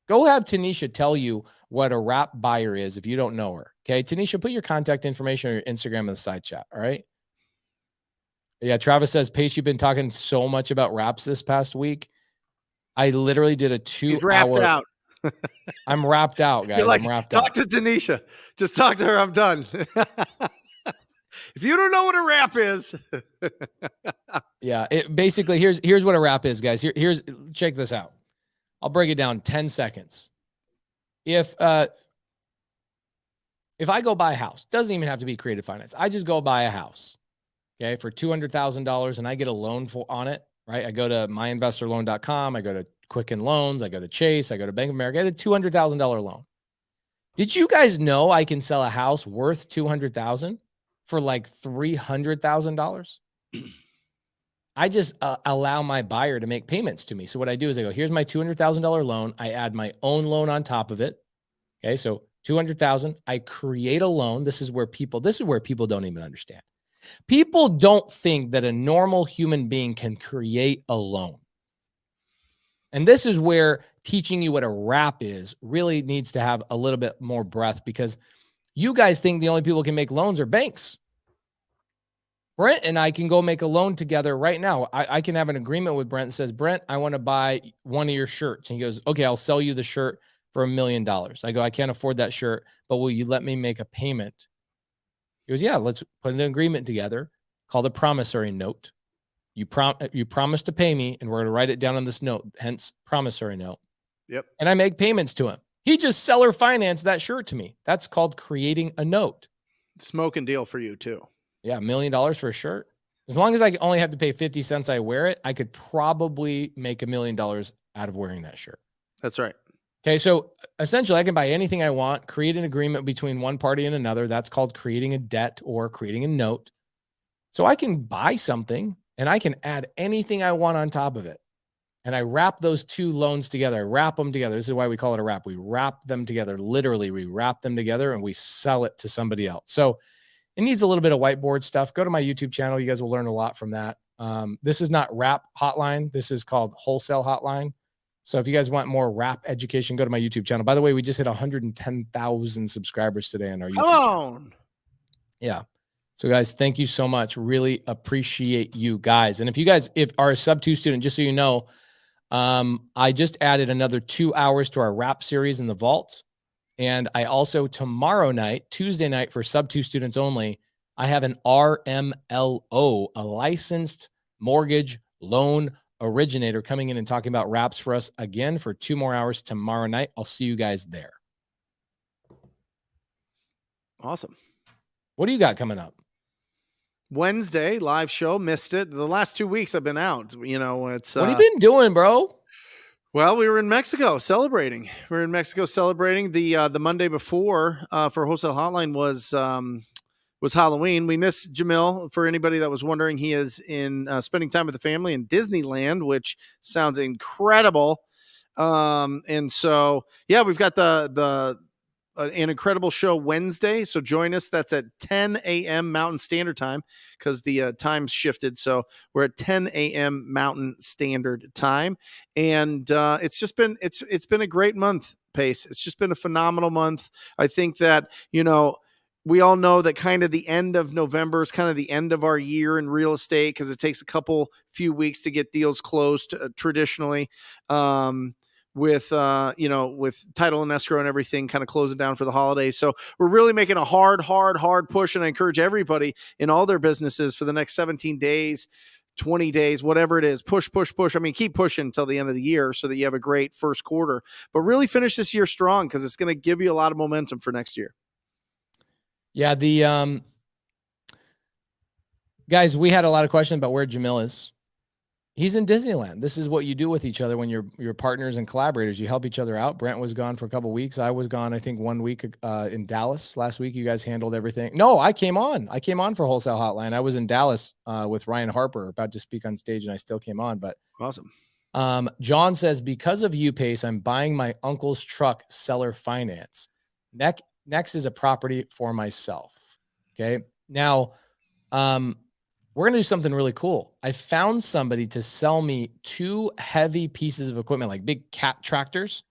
Go have Tanisha tell you what a wrap buyer is if you don't know her. Okay, Tanisha, put your contact information on your Instagram in the side chat. All right. Yeah, Travis says, Pace, you've been talking so much about wraps this past week. I literally did a 2 hour. He's wrapped out. I'm wrapped out, guys. Like, I'm wrapped talk out. to Tanisha. Just talk to her. I'm done. If you don't know what a wrap is. Yeah, it basically, here's what a wrap is, guys. Here's check this out. I'll break it down 10 seconds. If I go buy a house, doesn't even have to be creative finance. I just go buy a house, okay, for $200,000 and I get a loan on it, right? I go to myinvestorloan.com. I go to Quicken Loans. I go to Chase. I go to Bank of America. I get a $200,000 loan. Did you guys know I can sell a house worth $200,000 for like $300,000? I just allow my buyer to make payments to me. So what I do is I go, here's my $200,000 loan. I add my own loan on top of it. Okay. So 200,000, I create a loan. This is where people don't even understand. People don't think that a normal human being can create a loan. And this is where teaching you what a wrap is really needs to have a little bit more breath, because you guys think the only people who can make loans are banks. Brent and I can go make a loan together right now. I can have an agreement with Brent that says, Brent, I want to buy one of your shirts. And he goes, okay, I'll sell you the shirt for $1 million. I go, I can't afford that shirt, but will you let me make a payment? He goes, yeah, let's put an agreement together called a promissory note. You promise to pay me, and we're going to write it down on this note, hence promissory note. Yep. And I make payments to him. He just seller financed that shirt to me. That's called creating a note. Smoking deal for you too. Yeah, $1 million for a shirt. As long as I only have to pay 50 cents, I wear it, I could probably make $1 million out of wearing that shirt. That's right. Okay, so essentially I can buy anything I want, create an agreement between one party and another. That's called creating a debt or creating a note. So I can buy something and I can add anything I want on top of it. And I wrap those two loans together. I wrap them together. This is why we call it a wrap. We wrap them together. Literally, we wrap them together and we sell it to somebody else. So it needs a little bit of whiteboard stuff. Go to my YouTube channel. You guys will learn a lot from that. This is not Wrap Hotline. This is called Wholesale Hotline. So if you guys want more wrap education, go to my YouTube channel. By the way, we just hit 110,000 subscribers today on our YouTube channel. Yeah. So guys, thank you so much. Really appreciate you guys. And if you guys are a sub 2 student, just so you know, I just added another 2 hours to our wrap series in the vault. And I also tomorrow night, Tuesday night, for sub 2 students only, I have an RMLO, a licensed mortgage loan originator, coming in and talking about wraps for us again for 2 more hours tomorrow night. I'll see you guys there. Awesome. What do you got coming up? Wednesday live show. Missed it. The last 2 weeks I've been out. You know, it's what have you been doing, bro? Well, we were in Mexico celebrating. We were in Mexico celebrating. The Monday before for Wholesale Hotline was Halloween. We missed Jamil. For anybody that was wondering, he is in spending time with the family in Disneyland, which sounds incredible. And so, yeah, we've got an incredible show Wednesday. So join us. That's at 10 a.m. Mountain Standard Time, because the time's shifted. So we're at 10 a.m. Mountain Standard Time. And it's been a great month, Pace. It's just been a phenomenal month. I think that, we all know that kind of the end of November is kind of the end of our year in real estate, because it takes a few weeks to get deals closed traditionally. With title and escrow and everything kind of closing down for the holidays. So we're really making a hard push. And I encourage everybody in all their businesses for the next 17 days, 20 days, whatever it is, push. I mean, keep pushing until the end of the year so that you have a great first quarter, but really finish this year strong, because it's going to give you a lot of momentum for next year. Yeah. Guys, we had a lot of questions about where Jamil is. He's in Disneyland. This is what you do with each other when you're partners and collaborators. You help each other out. Brent was gone for a couple of weeks. I was gone, I think, 1 week in Dallas last week. You guys handled everything. No, I came on. I came on for Wholesale Hotline. I was in Dallas with Ryan Harper, about to speak on stage, and I still came on. But awesome. John says, because of you, Pace, I'm buying my uncle's truck seller finance. Next is a property for myself. Okay. Now, we're going to do something really cool. I found somebody to sell me 2 heavy pieces of equipment, like big cat tractors,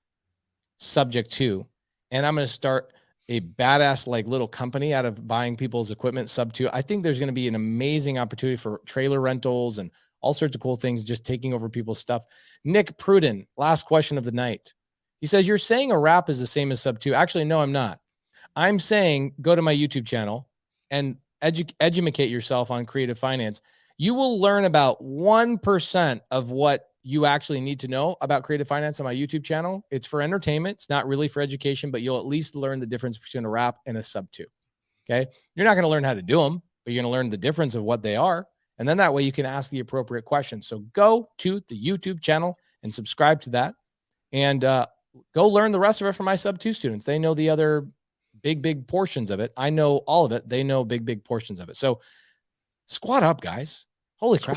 subject to, and I'm going to start a badass like little company out of buying people's equipment sub to. I think there's going to be an amazing opportunity for trailer rentals and all sorts of cool things, just taking over people's stuff. Nick Pruden, last question of the night. He says, you're saying a wrap is the same as sub 2. Actually, no, I'm not. I'm saying go to my YouTube channel and educate yourself on creative finance. You will learn about 1% of what you actually need to know about creative finance on my YouTube channel. It's for entertainment. It's not really for education, but you'll at least learn the difference between a wrap and a sub 2. Okay. You're not going to learn how to do them, but you're going to learn the difference of what they are. And then that way you can ask the appropriate questions. So go to the YouTube channel and subscribe to that, and go learn the rest of it from my sub 2 students. They know the other big portions of it. I know all of it. They know big portions of it. So squat up, guys. Holy crap.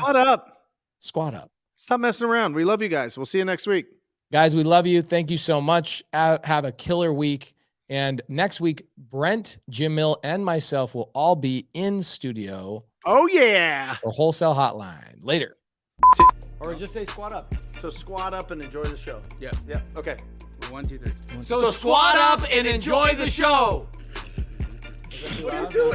Squat up. Stop messing around. We love you guys. We'll see you next week. Guys, we love you. Thank you so much. Have a killer week. And next week, Brent, Jim Mill, and myself will all be in studio. Oh, yeah. For Wholesale Hotline. Later. Or just say squat up. So squat up and enjoy the show. Yeah. Yeah. Okay. 1, 2, 3. So squat up and enjoy the show. What are you doing?